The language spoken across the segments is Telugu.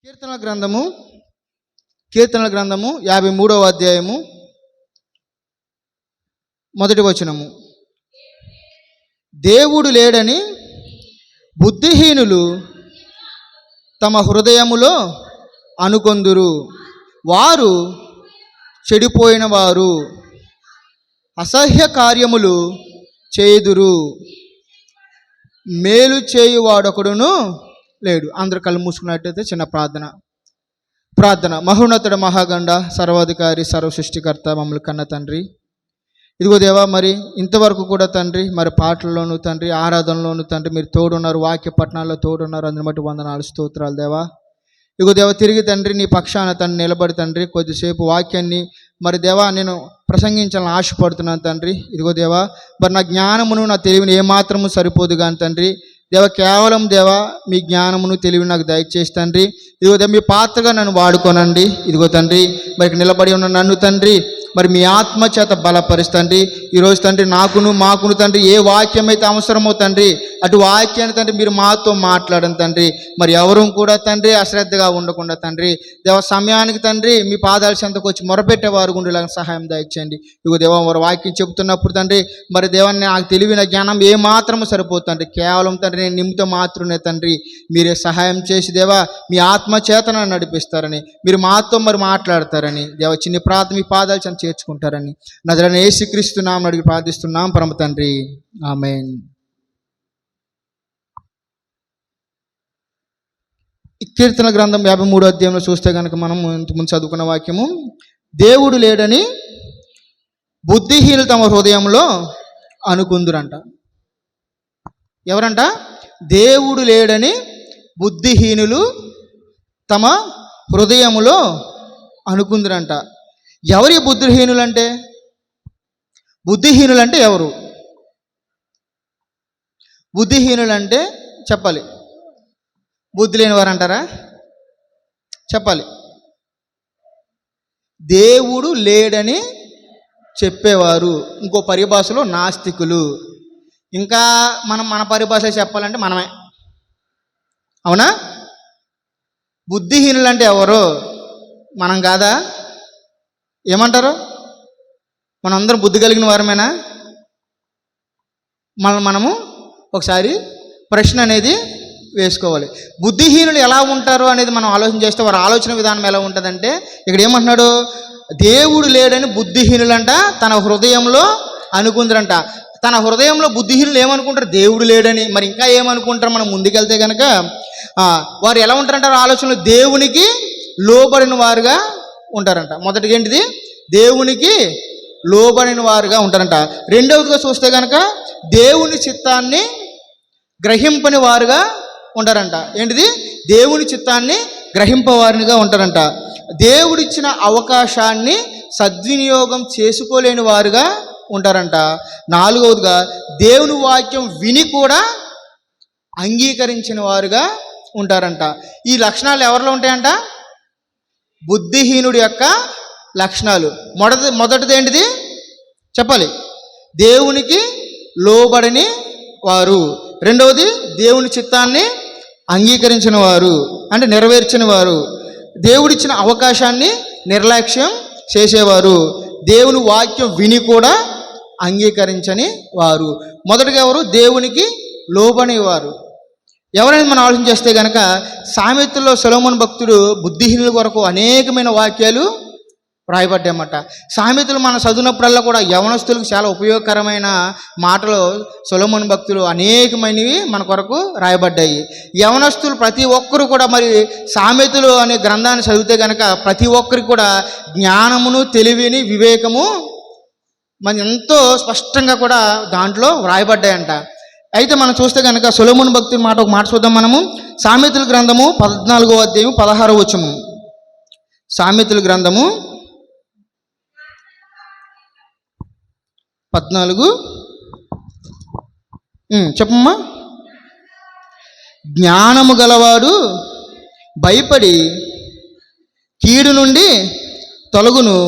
కీర్తనల గ్రంథము 53వ అధ్యాయము మొదటి వచనము. దేవుడు లేడని బుద్ధిహీనులు తమ హృదయములో అనుకొందురు. వారు చెడిపోయిన వారు, అసహ్య కార్యములు చేయుదురు. మేలు చేయువాడొకడును లేడు. అందరు కళ్ళు మూసుకున్నట్టయితే చిన్న ప్రార్థన. మహోన్నతుడ, మహాగండ, సర్వాధికారి, సర్వ సృష్టికర్త, మమ్మల్ని కన్న తండ్రి, ఇదిగో దేవా, మరి ఇంతవరకు కూడా తండ్రి, మరి పాటల్లోనూ తండ్రి, ఆరాధనలోను తండ్రి మీరు తోడున్నారు, వాక్య పట్టణాల్లో తోడున్నారు. అందుని బట్టి వందనాలు, స్తోత్రాలు దేవా. ఇదిగో దేవా, తిరిగి తండ్రి నీ పక్షాన తండ్రి నిలబడి తండ్రి కొద్దిసేపు వాక్యాన్ని మరి దేవా నేను ప్రసంగించాలని ఆశపడుతున్నాను తండ్రి. ఇదిగో దేవా, మరి నా జ్ఞానమును నా తెలివిని ఏమాత్రము సరిపోదు కానీ తండ్రి దేవ, కేవలం దేవా మీ జ్ఞానమును తెలివిని నాకు దయచేసి తండ్రి. ఇదిగో దేవ, మీ పాత్రగా నన్ను వాడుకోనండి. ఇదిగో తండ్రి, మరి నిలబడి ఉన్న నన్ను తండ్రి మరి మీ ఆత్మ చేత బలపరుస్తండి. ఈరోజు తండ్రి మాకును తండ్రి ఏ వాక్యం అయితే అవసరమో తండ్రి అటు వాక్యాన్ని తండ్రి మీరు మాతో మాట్లాడండి తండ్రి. మరి ఎవరూ కూడా తండ్రి అశ్రద్ధగా ఉండకుండా తండ్రి దేవ, సమయానికి తండ్రి మీ పాదాల చెంతకు వచ్చి మొరపెట్టేవారు గుండెలకు సహాయం దయచేయండి. ఇగో దేవ, మరి వాక్యం చెబుతున్నప్పుడు తండ్రి మరి దేవాన్ని నాకు తెలివిన జ్ఞానం ఏమాత్రము సరిపోతుంది కేవలం తండ్రి నేను నిమిత్త మాత్రమే తండ్రి మీరే సహాయం చేసి దేవా మీ ఆత్మ చేతన నడిపిస్తారని, మీరు మాతో మరి మాట్లాడతారని దేవ, చిన్న ప్రార్థన మీ పాదాల చెంత చేర్చుకుంటారని నజరేయుడైన యేసుక్రీస్తు నామమున అడిగి ప్రార్థిస్తున్నాం పరమ తండ్రి, ఆమేన్. కీర్తన గ్రంథం 53వ అధ్యాయంలో చూస్తే కనుక మనం ఇంతకుముందు చదువుకున్న వాక్యము, దేవుడు లేడని బుద్ధిహీనులు తమ హృదయంలో అనుకుందురంట. ఎవరంట? దేవుడు లేడని బుద్ధిహీనులు తమ హృదయములో అనుకుందురంట. ఎవరి బుద్ధిహీనులు అంటే? బుద్ధిహీనులు అంటే ఎవరు? బుద్ధిహీనులు అంటే చెప్పాలి. బుద్ధి లేని వారు అంటారా? చెప్పాలి. దేవుడు లేడని చెప్పేవారు, ఇంకో పరిభాషలో నాస్తికులు. ఇంకా మన పరిభాష చెప్పాలంటే మనమే, అవునా? బుద్ధిహీనులు అంటే ఎవరు? మనం కాదా? ఏమంటారు? మనందరం బుద్ధి కలిగిన వారమేనా? మనము ఒకసారి ప్రశ్న అనేది వేసుకోవాలి. బుద్ధిహీనులు ఎలా ఉంటారు అనేది మనం ఆలోచన చేస్తే వారి ఆలోచన విధానం ఎలా ఉంటుందంటే, ఇక్కడ ఏమంటున్నాడు? దేవుడు లేడని బుద్ధిహీనులంట తన హృదయంలో అనుకుందరంట. తన హృదయంలో బుద్ధిహీనులు ఏమనుకుంటారు? దేవుడు లేడని. మరి ఇంకా ఏమనుకుంటారు? మనం ముందుకెళ్తే కనుక వారు ఎలా ఉంటారంటారు? ఆలోచనలు దేవునికి లోబడిన వారుగా ఉంటారంట. మొదటిగా ఏంటిది? దేవునికి లోబడిన వారుగా ఉంటారంట. రెండవదిగా చూస్తే కనుక దేవుని చిత్తాన్ని గ్రహింపని వారుగా ఉంటారంట. ఏంటిది? దేవుని చిత్తాన్ని గ్రహింపవారినిగా ఉంటారంట. దేవుడిచ్చిన అవకాశాన్ని సద్వినియోగం చేసుకోలేని వారుగా ఉంటారంట. నాలుగవదిగా దేవుని వాక్యం విని కూడా అంగీకరించిన వారుగా ఉంటారంట. ఈ లక్షణాలు ఎవరిలో ఉంటాయంట? బుద్ధిహీనుడి యొక్క లక్షణాలు. మొదటిది ఏంటిది చెప్పాలి? దేవునికి లోబడని వారు. రెండవది దేవుని చిత్తాన్ని అంగీకరించిన వారు, అంటే నెరవేర్చిన వారు. దేవుడిచ్చిన అవకాశాన్ని నిర్లక్ష్యం చేసేవారు. దేవుని వాక్యం విని కూడా అంగీకరించని వారు. మొదటిగా ఎవరు? దేవునికి లోబడని వారు. ఎవరైనా మనం ఆలోచన చేస్తే కనుక సామెతల్లో సొలొమోను భక్తుడు బుద్ధిహీనుల కొరకు అనేకమైన వాక్యాలు రాయబడ్డాయన్నమాట. సామెతలు మనం చదివినప్పుడల్లా కూడా యవనస్తులకు చాలా ఉపయోగకరమైన మాటలు సొలొమోను భక్తులు అనేకమైనవి మన కొరకు రాయబడ్డాయి. యవనస్తులు ప్రతి ఒక్కరు కూడా మరి సామెతలు అనే గ్రంథాన్ని చదివితే కనుక ప్రతి ఒక్కరికి కూడా జ్ఞానమును, తెలివిని, వివేకము మరి ఎంతో స్పష్టంగా కూడా దాంట్లో రాయబడ్డాయంట. అయితే మనం చూస్తే కనుక సొలొమోను భక్తుడి మాట ఒక మాట చూద్దాం మనము. సామెతల గ్రంథము 14వ అధ్యాయం 16వ వచనము. సామెతల గ్రంథము 14 చెప్పమ్మా. జ్ఞానము గలవాడు భయపడి కీడు నుండి తొలగును,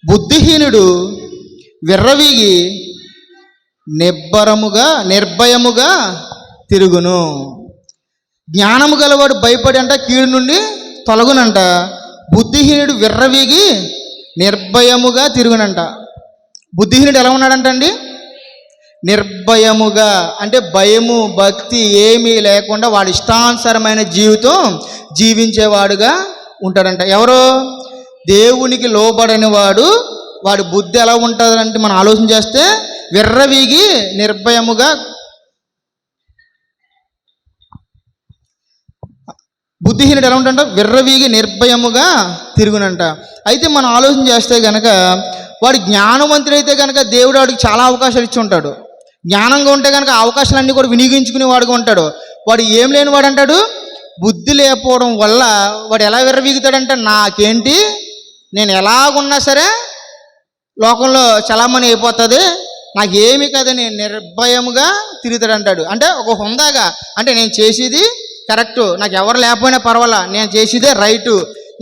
బుద్ధిహీనుడు విర్రవీగి నిర్భయముగా తిరుగును. జ్ఞానము గలవాడు భయపడి అంట కీడు నుండి తొలగునంట. బుద్ధిహీనుడు విర్రవీగి నిర్భయముగా తిరుగునంట. బుద్ధిహీనుడు ఎలా ఉన్నాడంట అండి? నిర్భయముగా అంటే భయము భక్తి ఏమీ లేకుండా వాడి ఇష్టానుసారమైన జీవితం జీవించేవాడుగా ఉంటాడంట. ఎవరో దేవునికి లోబడని వాడి బుద్ధి ఎలా ఉంటుందంటే మనం ఆలోచన చేస్తే విర్రవీగి నిర్భయముగా. బుద్ధిహీనుడు ఎలా ఉంటాడంట? విర్రవీగి నిర్భయముగా తిరుగునంట. అయితే మనం ఆలోచన చేస్తే కనుక వాడు జ్ఞానవంతుడైతే కనుక దేవుడు వాడికి చాలా అవకాశాలు ఇచ్చి ఉంటాడు. జ్ఞానంగా ఉంటే కనుక అవకాశాలన్నీ కూడా వినియోగించుకునేవాడుగా ఉంటాడు. వాడు ఏం లేని వాడు అంటాడు, బుద్ధి లేకపోవడం వల్ల వాడు ఎలా విర్రవీగుతాడంటే నాకేంటి, నేను ఎలాగున్నా సరే లోకంలో చలామణి అయిపోతుంది, నాకేమి కదని నిర్భయముగా తిరుగుతాడంటాడు. అంటే ఒక హుందాగా, అంటే నేను చేసేది కరెక్టు, నాకు ఎవరు లేకపోయినా పర్వాలా, నేను చేసేదే రైటు,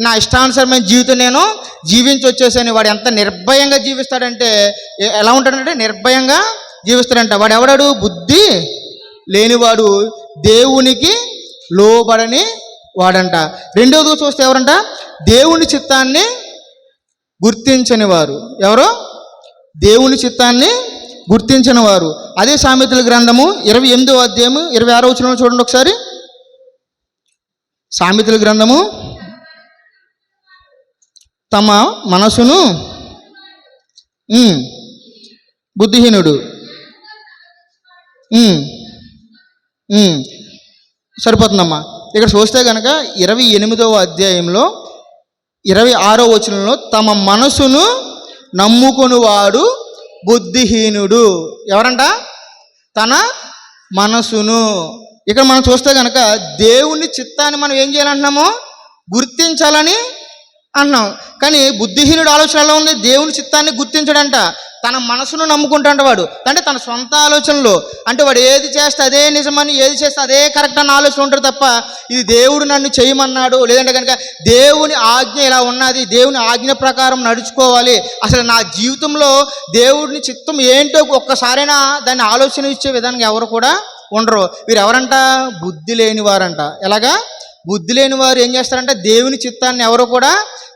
నా ఇష్టానుసరమైన జీవితం నేను జీవించి వచ్చేసాను. వాడు ఎంత నిర్భయంగా జీవిస్తాడంటే ఎలా ఉంటాడంటే నిర్భయంగా జీవిస్తాడంట. వాడు ఎవడాడు? బుద్ధి లేనివాడు, దేవునికి లోబడని వాడంట. రెండోది చూస్తే ఎవరంట? దేవుని చిత్తాన్ని గుర్తించని వారు. ఎవరో దేవుని చిత్తాన్ని గుర్తించిన వారు. అదే సామెతల గ్రంథము 28వ అధ్యాయము 26వ వచనంలో చూడండి ఒకసారి. సామెతల గ్రంథము, తమ మనసును బుద్ధిహీనుడు సరిపోతుందమ్మా. ఇక్కడ చూస్తే కనుక 28వ అధ్యాయంలో 26వ వచనంలో తమ మనసును నమ్ముకొనివాడు బుద్ధిహీనుడు. ఎవరంట? తన మనసును. ఇక్కడ మనం చూస్తే కనుక దేవుని చిత్తాన్ని మనం ఏం చేయాలంటున్నామో గుర్తించాలని అన్నాం. కానీ బుద్ధిహీనుడు ఆలోచన ఎలా ఉంది? దేవుని చిత్తాన్ని గుర్తించడంట. తన మనసును నమ్ముకుంటాడు వాడు. అంటే తన సొంత ఆలోచనలు, అంటే వాడు ఏది చేస్తే అదే నిజమని, ఏది చేస్తే అదే కరెక్ట్ అన్న ఆలోచన ఉంటాడు తప్ప ఇది దేవుడు నన్ను చేయమన్నాడు, లేదంటే కనుక దేవుని ఆజ్ఞ ఇలా ఉన్నది, దేవుని ఆజ్ఞ ప్రకారం నడుచుకోవాలి, అసలు నా జీవితంలో దేవుడిని చిత్తం ఏంటో ఒక్కసారైనా దాన్ని ఆలోచన ఇచ్చే విధానంగా ఎవరు కూడా ఉండరు. వీరు ఎవరంట? బుద్ధి లేని వారంట. ఎలాగా? బుద్ధి లేని వారు ఏం చేస్తారంటే దేవుని చిత్తాన్ని ఎవరు కూడా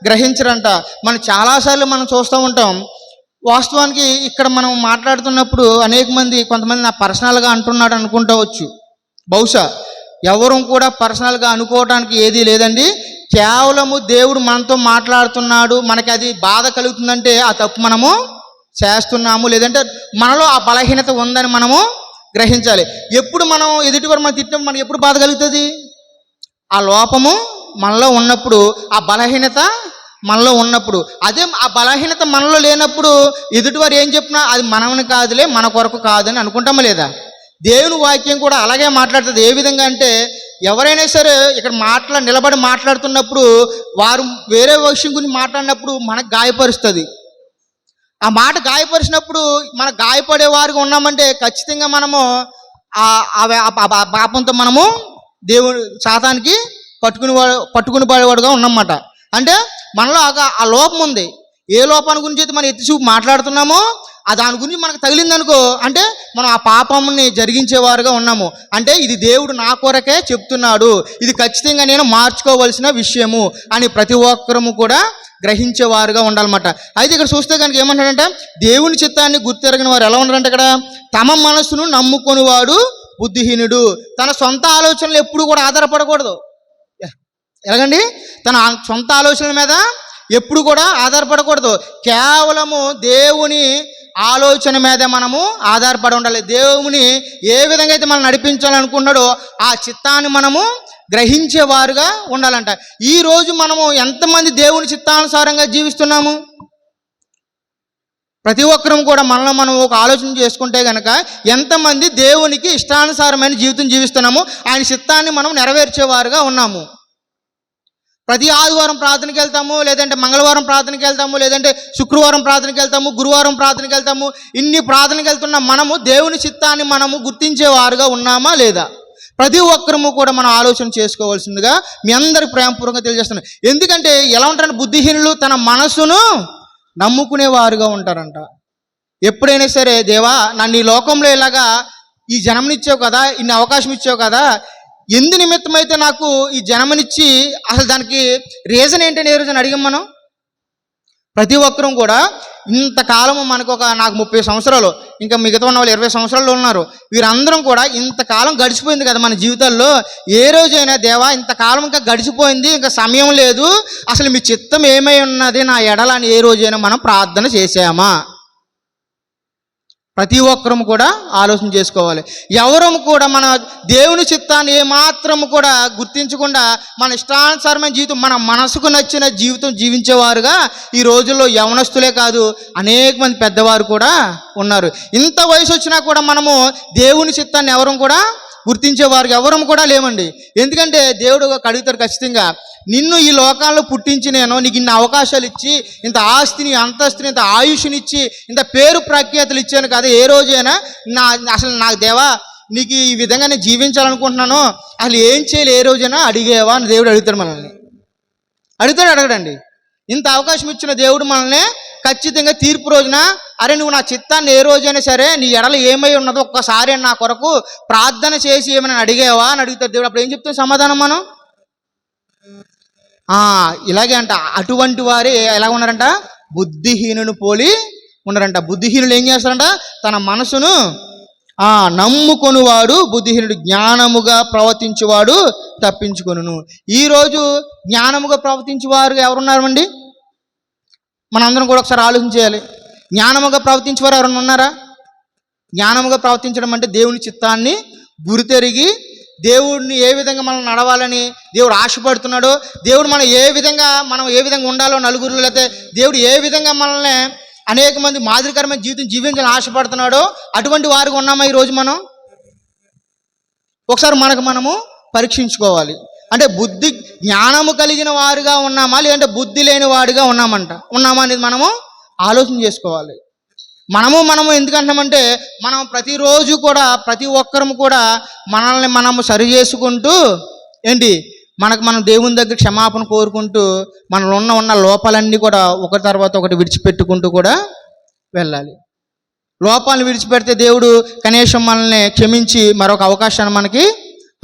గ్రహించరంట. మనం చాలాసార్లు మనం చూస్తూ ఉంటాం. వాస్తవానికి ఇక్కడ మనం మాట్లాడుతున్నప్పుడు అనేక మంది, కొంతమంది నా పర్సనల్గా అంటున్నాడు అనుకుంటవచ్చు. బహుశా ఎవరు కూడా పర్సనల్గా అనుకోవడానికి ఏదీ లేదండి. కేవలము దేవుడు మనతో మాట్లాడుతున్నాడు, మనకి అది బాధ కలుగుతుందంటే ఆ తప్పు మనము చేస్తున్నాము, లేదంటే మనలో ఆ బలహీనత ఉందని మనము గ్రహించాలి. ఎప్పుడు మనం ఎదుటివారు మనం తిట్టినప్పుడు మనకి ఎప్పుడు బాధ కలుగుతుంది? ఆ లోపము మనలో ఉన్నప్పుడు, ఆ బలహీనత మనలో ఉన్నప్పుడు. అదే ఆ బలహీనత మనలో లేనప్పుడు ఎదుటివారు ఏం చెప్పినా అది మనమని కాదులే, మన కొరకు కాదని అనుకుంటామా లేదా? దేవుని వాక్యం కూడా అలాగే మాట్లాడుతుంది. ఏ విధంగా అంటే ఎవరైనా సరే ఇక్కడ నిలబడి మాట్లాడుతున్నప్పుడు వారు వేరే విషయం గురించి మాట్లాడినప్పుడు మనకు గాయపరుస్తుంది. ఆ మాట గాయపరిచినప్పుడు మన గాయపడే వారికి ఉన్నామంటే ఖచ్చితంగా మనము ఆ పాపంతో మనము దేవుడు సాతానికి పట్టుకుని పడేవాడుగా ఉన్నమాట. అంటే మనలో ఆ లోపం ఉంది. ఏ లోపాన్ని గురించి అయితే మనం ఎత్తి చూపు మాట్లాడుతున్నామో ఆ దాని గురించి మనకు తగిలిందనుకో, అంటే మనం ఆ పాపంని జరిగించేవారుగా ఉన్నాము. అంటే ఇది దేవుడు నా కొరకే చెప్తున్నాడు, ఇది ఖచ్చితంగా నేను మార్చుకోవలసిన విషయము అని ప్రతి ఒక్కరము కూడా గ్రహించేవారుగా ఉండాలన్నమాట. అయితే ఇక్కడ చూస్తే కనుక ఏమంటాడంటే దేవుని చిత్తాన్ని గుర్తెరగిన వారు ఎలా ఉన్నారంటే ఇక్కడ తమ మనసును నమ్ముకొనివాడు బుద్ధిహీనుడు. తన సొంత ఆలోచనలు ఎప్పుడు కూడా ఆధారపడకూడదు. ఎలాగండి? తన సొంత ఆలోచనల మీద ఎప్పుడు కూడా ఆధారపడకూడదు. కేవలము దేవుని ఆలోచన మీద మనము ఆధారపడి ఉండాలి. దేవుని ఏ విధంగా అయితే మనం నడిపించాలనుకున్నాడో ఆ చిత్తాన్ని మనము గ్రహించేవారుగా ఉండాలంట. ఈరోజు మనము ఎంతమంది దేవుని చిత్తానుసారంగా జీవిస్తున్నాము? ప్రతి ఒక్కరం కూడా మనలో మనం ఒక ఆలోచన చేసుకుంటే కనుక ఎంతమంది దేవునికి ఇష్టానుసారమైన జీవితం జీవిస్తున్నాము, ఆయన చిత్తాన్ని మనం నెరవేర్చేవారుగా ఉన్నాము. ప్రతి ఆదివారం ప్రార్థనకి వెళ్తాము, లేదంటే మంగళవారం ప్రార్థనకి వెళ్తాము, లేదంటే శుక్రవారం ప్రార్థనకి వెళ్తాము, గురువారం ప్రార్థనకి వెళ్తాము. ఇన్ని ప్రార్థనకి వెళ్తున్న మనము దేవుని చిత్తాన్ని మనము గుర్తించేవారుగా ఉన్నామా లేదా? ప్రతి ఒక్కరము కూడా మనం ఆలోచన చేసుకోవాల్సిందిగా మీ అందరికి ప్రేమపూర్వకంగా తెలియజేస్తున్నాను. ఎందుకంటే ఎలా ఉంటారంటే బుద్ధిహీనులు తన మనసును నమ్ముకునేవారుగా ఉంటారంట. ఎప్పుడైనా సరే దేవా నన్ను ఈ లోకంలో ఇలాగా ఈ జన్మనిచ్చావు కదా, ఇన్ని అవకాశం ఇచ్చావు కదా, ఎందు నిమిత్తమైతే నాకు ఈ జన్మనిచ్చి అసలు దానికి రీజన్ ఏంటని ఏ రోజున అడిగాం మనం. ప్రతి ఒక్కరూ కూడా ఇంతకాలము మనకు నాకు 30 సంవత్సరాలు, ఇంకా మిగతా ఉన్న వాళ్ళు 20 సంవత్సరాలు ఉన్నారు. వీరందరం కూడా ఇంతకాలం గడిచిపోయింది కదా మన జీవితాల్లో. ఏ రోజైనా దేవా ఇంతకాలం ఇంకా గడిచిపోయింది, ఇంకా సమయం లేదు, అసలు మీ చిత్తం ఏమై ఉన్నది నా ఎడల అని ఏ రోజైనా మనం ప్రార్థన చేసామా? ప్రతి ఒక్కరము కూడా ఆలోచన చేసుకోవాలి. ఎవరము కూడా మన దేవుని చిత్తాన్ని ఏమాత్రము కూడా గుర్తించకుండా మన ఇష్టానుసారమైన జీవితం, మన మనసుకు నచ్చిన జీవితం జీవించేవారుగా ఈ రోజుల్లో యవనస్తులే కాదు, అనేక మంది పెద్దవారు కూడా ఉన్నారు. ఇంత వయసు వచ్చినా కూడా మనము దేవుని చిత్తాన్ని ఎవరం కూడా గుర్తించేవారు ఎవరం కూడా లేమండి. ఎందుకంటే దేవుడు అడుగుతారు ఖచ్చితంగా, నిన్ను ఈ లోకాల్లో పుట్టించి నేను నీకు ఇన్ని అవకాశాలు ఇచ్చి, ఇంత ఆస్తిని, అంతస్తుని, ఇంత ఆయుష్నిచ్చి, ఇంత పేరు ప్రఖ్యాతులు ఇచ్చాను కదా, ఏ రోజైనా అసలు నాకు దేవా నీకు ఈ విధంగా నేను జీవించాలనుకుంటున్నాను, అసలు ఏం చేయాలి ఏ రోజైనా అడిగేవా అని దేవుడు అడుగుతాడు మనల్ని. అడగడండి. ఇంత అవకాశం ఇచ్చిన దేవుడు మనల్ని ఖచ్చితంగా తీర్పు రోజున, అరే నువ్వు నా చిత్తాన్ని ఏ రోజైనా సరే నీ ఎడల ఏమై ఉన్నదో ఒక్కసారి నా కొరకు ప్రార్థన చేసి ఏమైనా అడిగేవా అని అడుగుతాడు దేవుడు. అప్పుడు ఏం చెప్తాం సమాధానం మనం? ఇలాగే అంట. అటువంటి వారే ఎలా ఉన్నారంట? బుద్ధిహీనుని పోలి ఉన్నారంట. బుద్ధిహీనులు ఏం చేస్తారంట? తన మనసును నమ్ముకొనివాడు బుద్ధిహీనుడు, జ్ఞానముగా ప్రవర్తించువాడు తప్పించుకొనును. ఈరోజు జ్ఞానముగా ప్రవర్తించేవారు ఎవరున్నారండి? మనందరం కూడా ఒకసారి ఆలోచన చేయాలి. జ్ఞానముగా ప్రవర్తించేవారు ఎవరన్నా ఉన్నారా? జ్ఞానముగా ప్రవర్తించడం అంటే దేవుని చిత్తాన్ని గురితెరిగి, దేవుడిని ఏ విధంగా మనం నడవాలని దేవుడు ఆశపడుతున్నాడో, దేవుడు మనం ఏ విధంగా ఉండాలో నలుగురు, లేకపోతే దేవుడు ఏ విధంగా మనల్ని అనేక మంది మాదిరికరమైన జీవితం జీవించాలని ఆశపడుతున్నాడో అటువంటి వారికి ఉన్నామా ఈరోజు మనం? ఒకసారి మనము పరీక్షించుకోవాలి. అంటే జ్ఞానము కలిగిన వారుగా ఉన్నామా, లేదంటే బుద్ధి లేని వాడిగా ఉన్నామా అనేది మనము ఆలోచన చేసుకోవాలి. మనము ఎందుకంటున్నామంటే, మనం ప్రతిరోజు కూడా ప్రతి ఒక్కరము కూడా మనల్ని మనము సరి చేసుకుంటూ మనం దేవుని దగ్గర క్షమాపణ కోరుకుంటూ మనలో ఉన్న లోపాలన్నీ కూడా ఒకటి తర్వాత ఒకటి విడిచిపెట్టుకుంటూ కూడా వెళ్ళాలి. లోపాలను విడిచిపెడితే దేవుడు కనీసం మనల్ని క్షమించి మరొక అవకాశాన్ని మనకి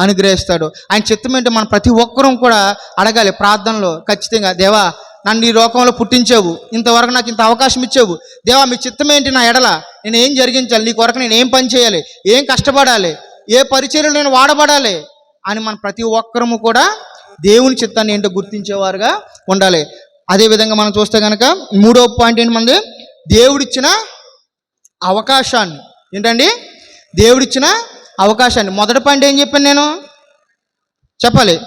అనుగ్రహిస్తాడు. ఆయన చిత్తం ఏంటో మనం ప్రతి ఒక్కరూ కూడా అడగాలి ప్రార్థనలో. ఖచ్చితంగా దేవా నన్ను ఈ లోకంలో పుట్టించావు, ఇంతవరకు నాకు ఇంత అవకాశం ఇచ్చావు, దేవా మీ చిత్తం ఏంటి నా ఎడల, నేను ఏం జరిగించాలి, నీ కొరకు నేను ఏం పని చేయాలి, ఏం కష్టపడాలి, ఏ పరిచర్యలు నేను వాడబడాలి అని మనం ప్రతి ఒక్కరము కూడా దేవుని చిత్తాన్ని ఏంటో గుర్తించేవారుగా ఉండాలి. అదేవిధంగా మనం చూస్తే కనుక 3వ పాయింట్ ఏంటి? దేవుడిచ్చిన అవకాశాన్ని. ఏంటండి? దేవుడిచ్చిన అవకాశాన్ని. మొదటి పాయింట్ ఏం చెప్పాను నేను? చెప్పాలి.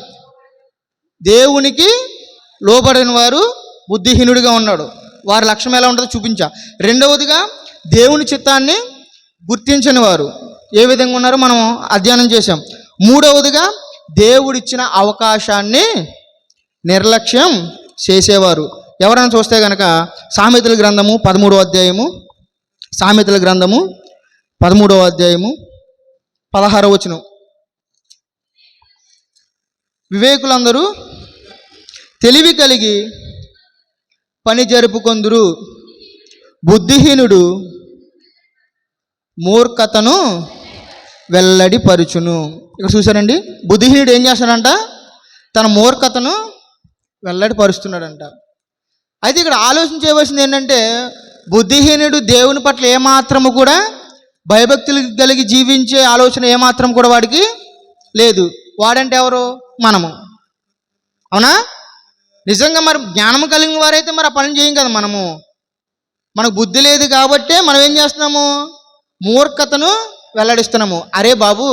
దేవునికి లోబడిన వారు బుద్ధిహీనుడిగా ఉన్నాడు, వారి లక్ష్యం ఎలా ఉంటుందో చూపించా. రెండవదిగా దేవుని చిత్తాన్ని గుర్తించని వారు ఏ విధంగా ఉన్నారో మనం అధ్యయనం చేశాం. మూడవదిగా దేవుడిచ్చిన అవకాశాన్ని నిర్లక్ష్యం చేసేవారు ఎవరైనా చూస్తే కనుక సామెతల గ్రంథము 13వ అధ్యాయము, సామెతల గ్రంథము 13వ అధ్యాయము 16వ వచనం. వివేకులందరూ తెలివి కలిగి పని జరుపుకొందురు, బుద్ధిహీనుడు మూర్ఖతను వెల్లడిపరుచును. ఇక్కడ చూసారండి, బుద్ధిహీనుడు ఏం చేస్తాడంట? తన మూర్ఖతను వెల్లడిపరుస్తున్నాడంట. అయితే ఇక్కడ ఆలోచన చేయవలసింది ఏంటంటే, బుద్ధిహీనుడు దేవుని పట్ల ఏమాత్రము కూడా భయభక్తులు కలిగి జీవించే ఆలోచన ఏమాత్రం కూడా వాడికి లేదు. వాడంటే ఎవరు? మనము. అవునా? నిజంగా మరి జ్ఞానం కలిగిన వారైతే మరి ఆ పని చేయం కదా. మనకు బుద్ధి లేదు కాబట్టే మనం ఏం చేస్తున్నాము? మూర్ఖతను వెల్లడిస్తున్నాము. అరే బాబు,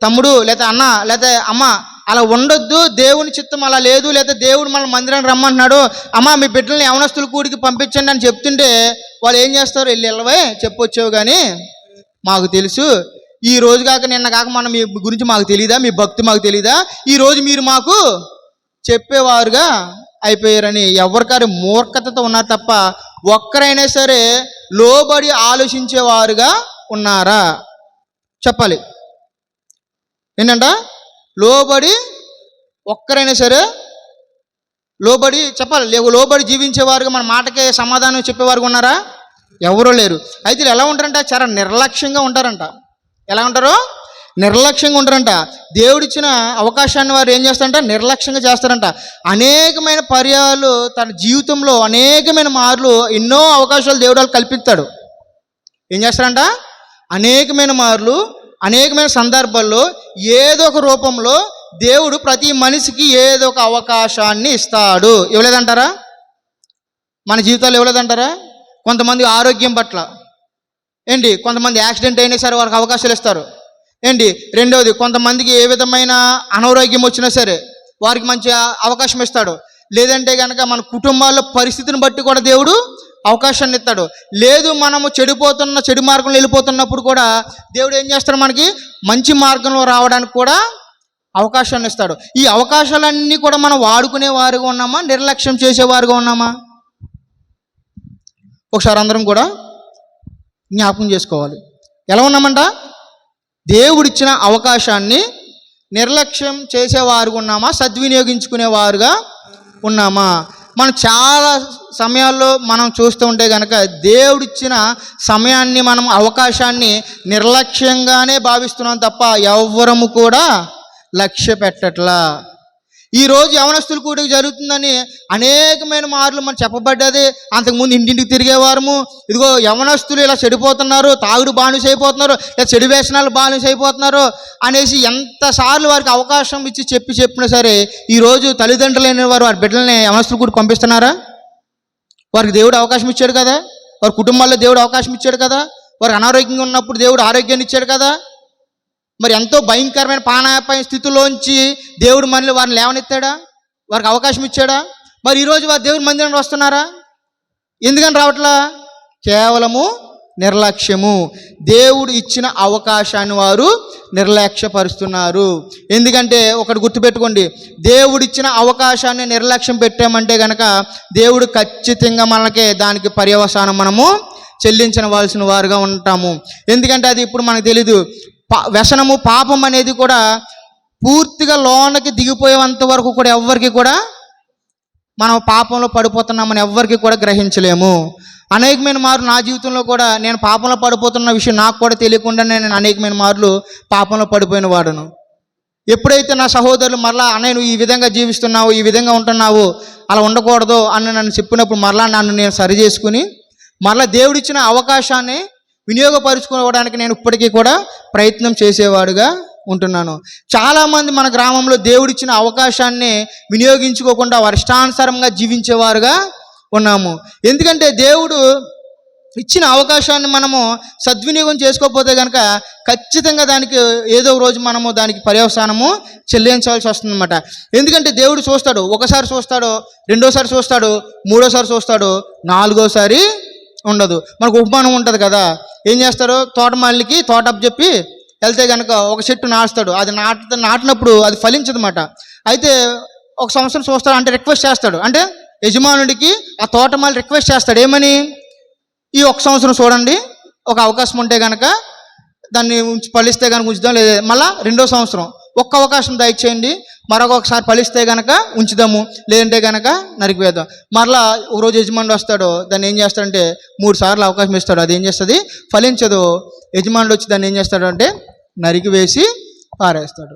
తమ్ముడు, లేదా అన్న, లేదా అమ్మ, అలా ఉండొద్దు, దేవుని చిత్తం అలా లేదు, లేదా దేవుడు మన మందిరానికి రమ్మంటున్నాడు, అమ్మ మీ బిడ్డల్ని యవనస్తుల కూడికి పంపించండి అని చెప్తుంటే వాళ్ళు ఏం చేస్తారు? వెళ్ళవే చెప్పొచ్చావు కానీ మాకు తెలుసు, ఈ రోజు కాక నిన్న కాక మనం మీ గురించి మాకు తెలియదా, మీ భక్తి మాకు తెలియదా, ఈరోజు మీరు మాకు చెప్పేవారుగా అయిపోయారని ఎవరికారు మూర్ఖతతో ఉన్నారు తప్ప ఒక్కరైనా సరే లోబడి ఆలోచించేవారుగా ఉన్నారా? చెప్పాలి. ఏంటంట? లోబడి ఒక్కరైనా సరే లోబడి చెప్పాలి, లోబడి జీవించేవారుగా మన మాటకే సమాధానం చెప్పేవారుగా ఉన్నారా? ఎవరూ లేరు. అయితే ఎలా ఉంటారంట? చాలా నిర్లక్ష్యంగా ఉంటారంట. ఎలా ఉంటారు? నిర్లక్ష్యంగా ఉంటారంట. దేవుడిచ్చిన అవకాశాన్ని వారు ఏం చేస్తారంట? నిర్లక్ష్యంగా చేస్తారంట. అనేకమైన పర్యాలు తన జీవితంలో అనేకమైన మార్లు ఎన్నో అవకాశాలు దేవుడు వాళ్ళకి కల్పిస్తాడు. ఏం చేస్తారంట? అనేకమైన మార్లు అనేకమైన సందర్భాల్లో ఏదో ఒక రూపంలో దేవుడు ప్రతి మనిషికి ఏదో ఒక అవకాశాన్ని ఇస్తాడు. ఇవ్వలేదంటారా? మన జీవితాలు ఇవ్వలేదంటారా? కొంతమంది ఆరోగ్యం పట్ల ఏంటి, కొంతమంది యాక్సిడెంట్ అయినా సరే వారికి అవకాశాలు ఇస్తారు ఏంటి. రెండవది, కొంతమందికి ఏ విధమైన అనారోగ్యం వచ్చినా సరే వారికి మంచి అవకాశం ఇస్తాడు. లేదంటే కనుక మన కుటుంబాల్లో పరిస్థితిని బట్టి కూడా దేవుడు అవకాశాన్ని ఇస్తాడు. లేదు మనము చెడు మార్గంలో వెళ్ళిపోతున్నప్పుడు కూడా దేవుడు ఏం చేస్తాడు? మనకి మంచి మార్గంలో రావడానికి కూడా అవకాశాన్ని ఇస్తాడు. ఈ అవకాశాలన్నీ కూడా మనం వాడుకునే వారుగా ఉన్నామా, నిర్లక్ష్యం చేసేవారుగా ఉన్నామా? ఒకసారి అందరం కూడా జ్ఞాపకం చేసుకోవాలి. ఎలా ఉన్నామంట? దేవుడిచ్చిన అవకాశాన్ని నిర్లక్ష్యం చేసేవారుగా ఉన్నామా, సద్వినియోగించుకునేవారుగా ఉన్నామా? మనం చాలా సమయాల్లో మనం చూస్తూ ఉంటే కనుక దేవుడిచ్చిన సమయాన్ని మనం అవకాశాన్ని నిర్లక్ష్యంగానే భావిస్తున్నాం తప్ప ఎవ్వరము కూడా లక్ష్య పెట్టట్లా. ఈరోజు యవనస్తుల కూడిక జరుగుతుందని అనేకమైన మార్లు మనం చెప్పబడ్డది. అంతకుముందు ఇంటింటికి తిరిగేవారము, ఇదిగో యవనస్తులు ఇలా చెడిపోతున్నారు, తాగుడు బానిస అయిపోతున్నారు, లేదా చెడు వ్యసనాలు బానిస అయిపోతున్నారు అనేసి ఎంతసార్లు వారికి అవకాశం ఇచ్చి చెప్పినా సరే ఈరోజు తల్లిదండ్రులైన వారు వారి బిడ్డలని యవనస్తుల కూడికి పంపిస్తున్నారా? వారికి దేవుడు అవకాశం ఇచ్చాడు కదా, వారి కుటుంబాల్లో దేవుడు అవకాశం ఇచ్చాడు కదా, వారికి అనారోగ్యంగా ఉన్నప్పుడు దేవుడు ఆరోగ్యాన్ని ఇచ్చాడు కదా. మరి ఎంతో భయంకరమైన ప్రాణాపాయ స్థితిలోంచి దేవుడు మనల్ని వారిని లేవనెత్తాడా? వారికి అవకాశం ఇచ్చాడా? మరి ఈరోజు వారు దేవుడి మందిరానికి వస్తున్నారా? ఎందుకని రావట్లా? కేవలము నిర్లక్ష్యము. దేవుడు ఇచ్చిన అవకాశాన్ని వారు నిర్లక్ష్యపరుస్తున్నారు. ఎందుకంటే ఒకటి గుర్తుపెట్టుకోండి, దేవుడిచ్చిన అవకాశాన్ని నిర్లక్ష్యం పెట్టామంటే కనుక దేవుడు ఖచ్చితంగా మనకి దానికి పర్యవసానం మనము చెల్లించవలసిన వారుగా ఉంటాము. ఎందుకంటే అది ఇప్పుడు మనకు తెలీదు. వ్యసనము, పాపం అనేది కూడా పూర్తిగా లోనకి దిగిపోయేంత వరకు కూడా ఎవ్వరికి కూడా మనం పాపంలో పడిపోతున్నామని ఎవ్వరికి కూడా గ్రహించలేము. అనేకమైన మార్లు నా జీవితంలో కూడా నేను పాపంలో పడిపోతున్న విషయం నాకు కూడా తెలియకుండా నేను అనేకమైన మార్లు పాపంలో పడిపోయిన వాడును. ఎప్పుడైతే నా సహోదరులు మరలా అన్నయ్య నువ్వు ఈ విధంగా జీవిస్తున్నావు, ఈ విధంగా ఉంటున్నావు, అలా ఉండకూడదు అని నన్ను చెప్పినప్పుడు మరలా నన్ను నేను సరి చేసుకుని మరలా దేవుడిచ్చిన అవకాశాన్ని వినియోగపరుచుకోవడానికి నేను ఇప్పటికీ కూడా ప్రయత్నం చేసేవాడుగా ఉంటున్నాను. చాలామంది మన గ్రామంలో దేవుడిచ్చిన అవకాశాన్ని వినియోగించుకోకుండా వారి ఇష్టానుసారంగా జీవించేవారుగా ఉన్నాము. ఎందుకంటే దేవుడు ఇచ్చిన అవకాశాన్ని మనము సద్వినియోగం చేసుకోకపోతే కనుక ఖచ్చితంగా దానికి ఏదో రోజు మనము దానికి పర్యవసానము చెల్లించాల్సి వస్తుందన్నమాట. ఎందుకంటే దేవుడు చూస్తాడు, ఒకసారి చూస్తాడు, రెండోసారి చూస్తాడు, మూడోసారి చూస్తాడు, నాలుగోసారి ఉండదు. మనకు ఉపమానం ఉంటుంది కదా, ఏం చేస్తారు? తోటమాలికి తోట చెప్పి వెళ్తే కనుక ఒక చెట్టు నాటుతాడు. అది నాటినప్పుడు అది ఫలించదన్నమాట. అయితే ఒక సంవత్సరం చూస్తాడు, అంటే రిక్వెస్ట్ చేస్తాడు, అంటే యజమానుడికి ఆ తోటమాలి రిక్వెస్ట్ చేస్తాడు ఏమని, ఈ ఒక సంవత్సరం చూడండి, ఒక అవకాశం ఉంటే కనుక దాన్ని ఫలిస్తే కనుక ఉంచుదాం, లేదా మళ్ళీ రెండో సంవత్సరం ఒక్క అవకాశం దయచేయండి, మరొకసారి ఫలిస్తే కనుక ఉంచుదాము, లేదంటే కనుక నరికివేద్దాం. మరలా ఒకరోజు యజమానుడు వస్తాడు, దాన్ని ఏం చేస్తాడంటే 3 సార్లు అవకాశం ఇస్తాడు, అది ఏం చేస్తుంది? ఫలించదు. యజమానుడు వచ్చి దాన్ని ఏం చేస్తాడు అంటే నరికివేసి పారేస్తాడు.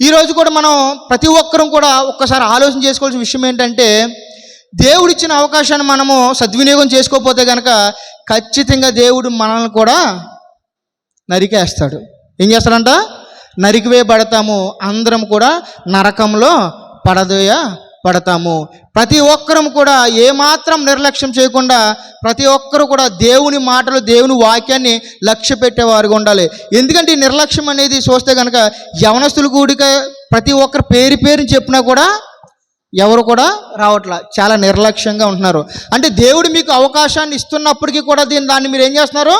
ఈరోజు కూడా మనం ప్రతి ఒక్కరం కూడా ఒక్కసారి ఆలోచన చేసుకోవాల్సిన విషయం ఏంటంటే, దేవుడిచ్చిన అవకాశాన్ని మనము సద్వినియోగం చేసుకోకపోతే కనుక ఖచ్చితంగా దేవుడు మనల్ని కూడా నరికేస్తాడు. ఏం చేస్తాడంట? నరికివేయబడతాము, అందరం కూడా నరకంలో పడతాము. ప్రతి ఒక్కరం కూడా ఏమాత్రం నిర్లక్ష్యం చేయకుండా ప్రతి ఒక్కరు కూడా దేవుని మాటలు, దేవుని వాక్యాన్ని లక్ష్య పెట్టేవారుగా ఉండాలి. ఎందుకంటే ఈ నిర్లక్ష్యం అనేది చూస్తే కనుక యవనస్తులు కూడిక ప్రతి ఒక్కరు పేరు చెప్పినా కూడా ఎవరు కూడా రావట్లా, చాలా నిర్లక్ష్యంగా ఉంటున్నారు. అంటే దేవుడు మీకు అవకాశాన్ని ఇస్తున్నప్పటికీ కూడా దాన్ని మీరు ఏం చేస్తున్నారు?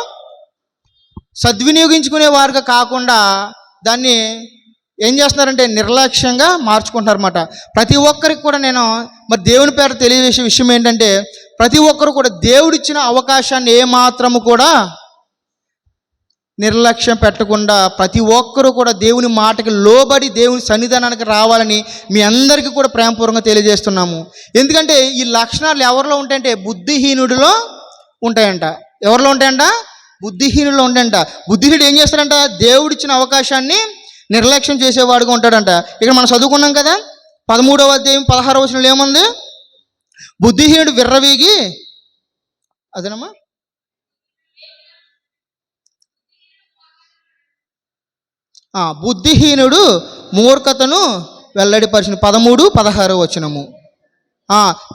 సద్వినియోగించుకునే వారుగా కాకుండా దాన్ని ఏం చేస్తున్నారంటే నిర్లక్ష్యంగా మార్చుకుంటున్నారన్నమాట. ప్రతి ఒక్కరికి కూడా నేను మరి దేవుని పేరు తెలియజేసే విషయం ఏంటంటే, ప్రతి ఒక్కరు కూడా దేవుడిచ్చిన అవకాశాన్ని ఏమాత్రము కూడా నిర్లక్ష్యం పెట్టకుండా ప్రతి ఒక్కరూ కూడా దేవుని మాటకి లోబడి దేవుని సన్నిధానానికి రావాలని మీ అందరికీ కూడా ప్రేమపూర్వకంగా తెలియజేస్తున్నాము. ఎందుకంటే ఈ లక్షణాలు ఎవరిలో ఉంటాయంటే బుద్ధిహీనుడిలో ఉంటాయంట. ఎవరిలో ఉంటాయంట? బుద్ధిహీనులు ఉండంట. బుద్ధిహీనుడు ఏం చేస్తాడంట? దేవుడిచ్చిన అవకాశాన్ని నిర్లక్ష్యం చేసేవాడుగా ఉంటాడంట. ఇక్కడ మనం చదువుకున్నాం కదా, 13వ అధ్యాయం 16వ వచనంలో ఏముంది? బుద్ధిహీనుడు విర్రవీగి, అదేనమ్మా, బుద్ధిహీనుడు మూర్ఖతను వెల్లడిపరిచిన 13-16 వచనము.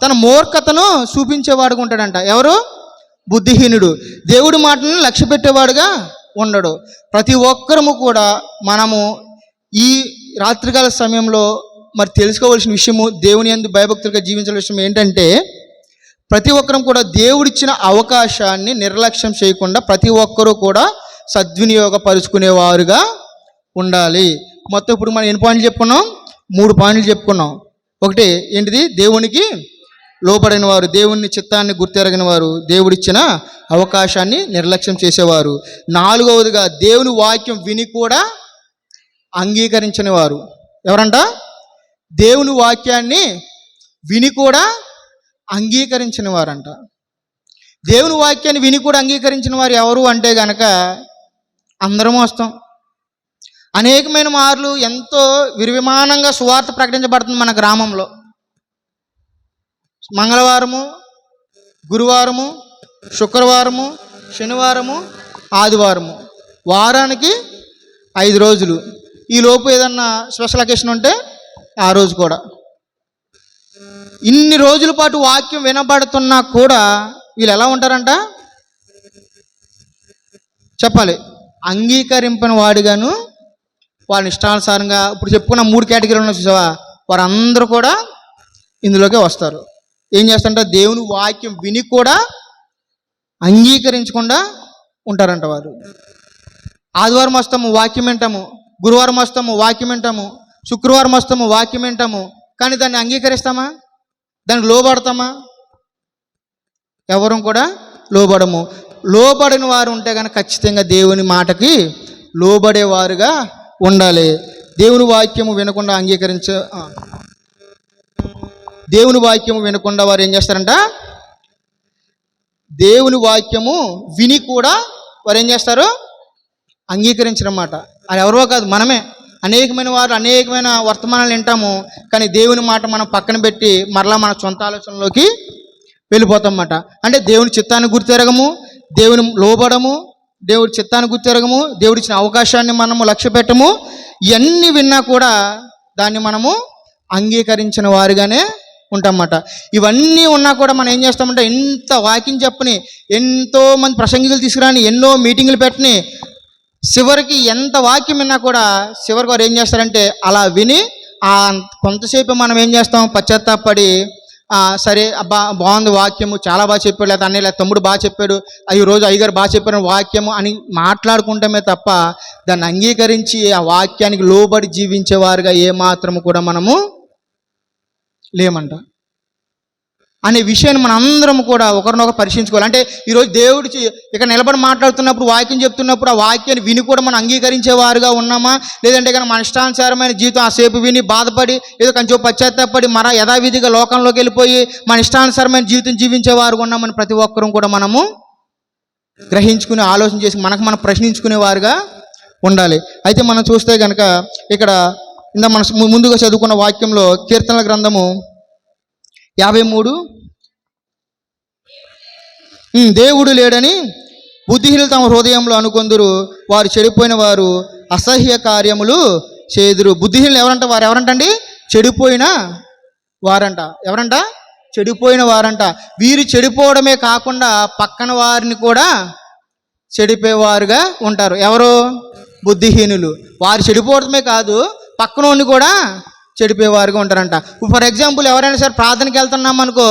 తన మూర్ఖతను చూపించేవాడుగా ఉంటాడంట. ఎవరు? బుద్ధిహీనుడు. దేవుడి మాటలను లక్ష్య పెట్టేవాడుగా ఉండడు. ప్రతి ఒక్కరము కూడా మనము ఈ రాత్రికాల సమయంలో మరి తెలుసుకోవాల్సిన విషయము, దేవుని యందు భయభక్తులుగా జీవించాల్సిన విషయం ఏంటంటే, ప్రతి ఒక్కరం కూడా దేవుడిచ్చిన అవకాశాన్ని నిర్లక్ష్యం చేయకుండా ప్రతి ఒక్కరూ కూడా సద్వినియోగపరుచుకునేవారుగా ఉండాలి. మొత్తం ఇప్పుడు మనం ఎన్ని పాయింట్లు చెప్పుకున్నాం? 3 పాయింట్లు చెప్పుకున్నాం. ఒకటి ఏంటిది? దేవునికి లోబడిన వారు, దేవుని చిత్తాన్ని గుర్తెరగిన వారు, దేవుడిచ్చిన అవకాశాన్ని నిర్లక్ష్యం చేసేవారు. 4వదిగా దేవుని వాక్యం విని కూడా అంగీకరించని వారు. ఎవరంట? దేవుని వాక్యాన్ని విని కూడా అంగీకరించిన వారంట. దేవుని వాక్యాన్ని విని కూడా అంగీకరించిన వారు ఎవరు అంటే గనక అందరం వస్తాం. అనేకమైన మార్లు ఎంతో విరివిమానంగా సువార్త ప్రకటించబడుతుంది మన గ్రామంలో. మంగళవారము, గురువారము, శుక్రవారము, శనివారము, ఆదివారము, వారానికి 5 రోజులు. ఈ లోపు ఏదన్నా స్పెషల్ అకేషన్ ఉంటే ఆ రోజు కూడా. ఇన్ని రోజుల పాటు వాక్యం వినబడుతున్నా కూడా వీళ్ళు ఎలా ఉంటారంట? చెప్పాలి, అంగీకరింపని వాడిగాను, వాళ్ళని ఇష్టానుసారంగా. ఇప్పుడు చెప్పుకున్న 3 కేటగిరీలు ఉన్నాయి చూసావా, వారందరూ కూడా ఇందులోకే వస్తారు. ఏం చేస్తారంట? దేవుని వాక్యం విని కూడా అంగీకరించకుండా ఉంటారంట వారు. ఆదివారం వస్తాము, వాక్యం వింటాము. గురువారం వస్తాము, వాక్యం వింటాము. శుక్రవారం వస్తాము, వాక్యం వింటాము. కానీ దాన్ని అంగీకరిస్తామా? దానికి లోబడతామా? ఎవరు కూడా లోబడము. లోబడిన వారు ఉంటే కనుక ఖచ్చితంగా దేవుని మాటకి లోబడేవారుగా ఉండాలి. దేవుని వాక్యము వినకుండా దేవుని వాక్యము వినకుండా వారు ఏం చేస్తారంట? దేవుని వాక్యము విని కూడా వారు ఏం చేస్తారు? అంగీకరించరన్నమాట. అది ఎవరో కాదు, మనమే. అనేకమైన వారు అనేకమైన వర్తమానాలు వింటాము, కానీ దేవుని మాట మనం పక్కన పెట్టి మరలా మన సొంత ఆలోచనలోకి వెళ్ళిపోతాం అన్నమాట. అంటే దేవుని చిత్తాన్ని గుర్తెరగము, దేవుని లోబడము, దేవుడి చిత్తాన్ని గుర్తెరగము, దేవుడిచ్చిన అవకాశాన్ని మనము లక్ష్య పెట్టము. ఇవన్నీ విన్నా కూడా దాన్ని మనము అంగీకరించిన వారిగానే ఉంటామన్నమాట. ఇవన్నీ ఉన్నా కూడా మనం ఏం చేస్తామంటే, ఇంత వాకింగ్ చెప్పని, ఎంతో మంది ప్రసంగికులు తీసుకురాని, ఎన్నో మీటింగులు పెట్టని, చివరికి ఎంత వాక్యం విన్నా కూడా చివరికి వారు ఏం చేస్తారంటే, అలా విని కొంతసేపు మనం ఏం చేస్తాం? పశ్చాత్తాపడి, సరే అబ్బా బాగుంది వాక్యము, చాలా బాగా చెప్పాడు, లేదా అన్నయ్య లేదా తమ్ముడు బాగా చెప్పాడు, ఈరోజు అయ్యగారు బాగా చెప్పారు వాక్యము అని మాట్లాడుకుంటామే తప్ప దాన్ని అంగీకరించి ఆ వాక్యానికి లోబడి జీవించేవారుగా ఏమాత్రము కూడా మనము లేమంట అనే విషయాన్ని మన అందరం కూడా ఒకరినొకరు పరిశీలించుకోవాలి. అంటే ఈరోజు దేవుడు ఇక్కడ నిలబడి మాట్లాడుతున్నప్పుడు, వాక్యం చెప్తున్నప్పుడు ఆ వాక్యాన్ని విని కూడా మనం అంగీకరించేవారుగా ఉన్నామా? లేదంటే కనుక మన ఇష్టానుసారమైన జీవితం ఆ సేపు విని బాధపడి ఏదో కొంచెం పశ్చాత్తాపడి మన యథావిధిగా లోకంలోకి వెళ్ళిపోయి మన ఇష్టానుసారమైన జీవితం జీవించేవారుగా ఉన్నామని ప్రతి ఒక్కరూ కూడా మనము గ్రహించుకుని ఆలోచన చేసి మనకు మనం ప్రశ్నించుకునేవారుగా ఉండాలి. అయితే మనం చూస్తే కనుక ఇక్కడ మనం ముందుగా చదువుకున్న వాక్యంలో కీర్తనల గ్రంథము 53, దేవుడు లేడని బుద్ధిహీనులు తమ హృదయంలో అనుకొందురు, వారు చెడిపోయిన వారు అసహ్య కార్యములు చేదురు. బుద్ధిహీనులు ఎవరంట? వారు ఎవరంటండి? చెడిపోయిన వారంట. ఎవరంట? చెడిపోయిన వారంట. వీరు చెడిపోవడమే కాకుండా పక్కన వారిని కూడా చెడిపోయేవారుగా ఉంటారు. ఎవరు? బుద్ధిహీనులు. వారు చెడిపోవడమే కాదు, పక్కనోడిని కూడా చెడిపోయేవారుగా ఉంటారంట. ఫర్ ఎగ్జాంపుల్, ఎవరైనా సరే ప్రార్థనకి వెళ్తున్నాం అనుకో,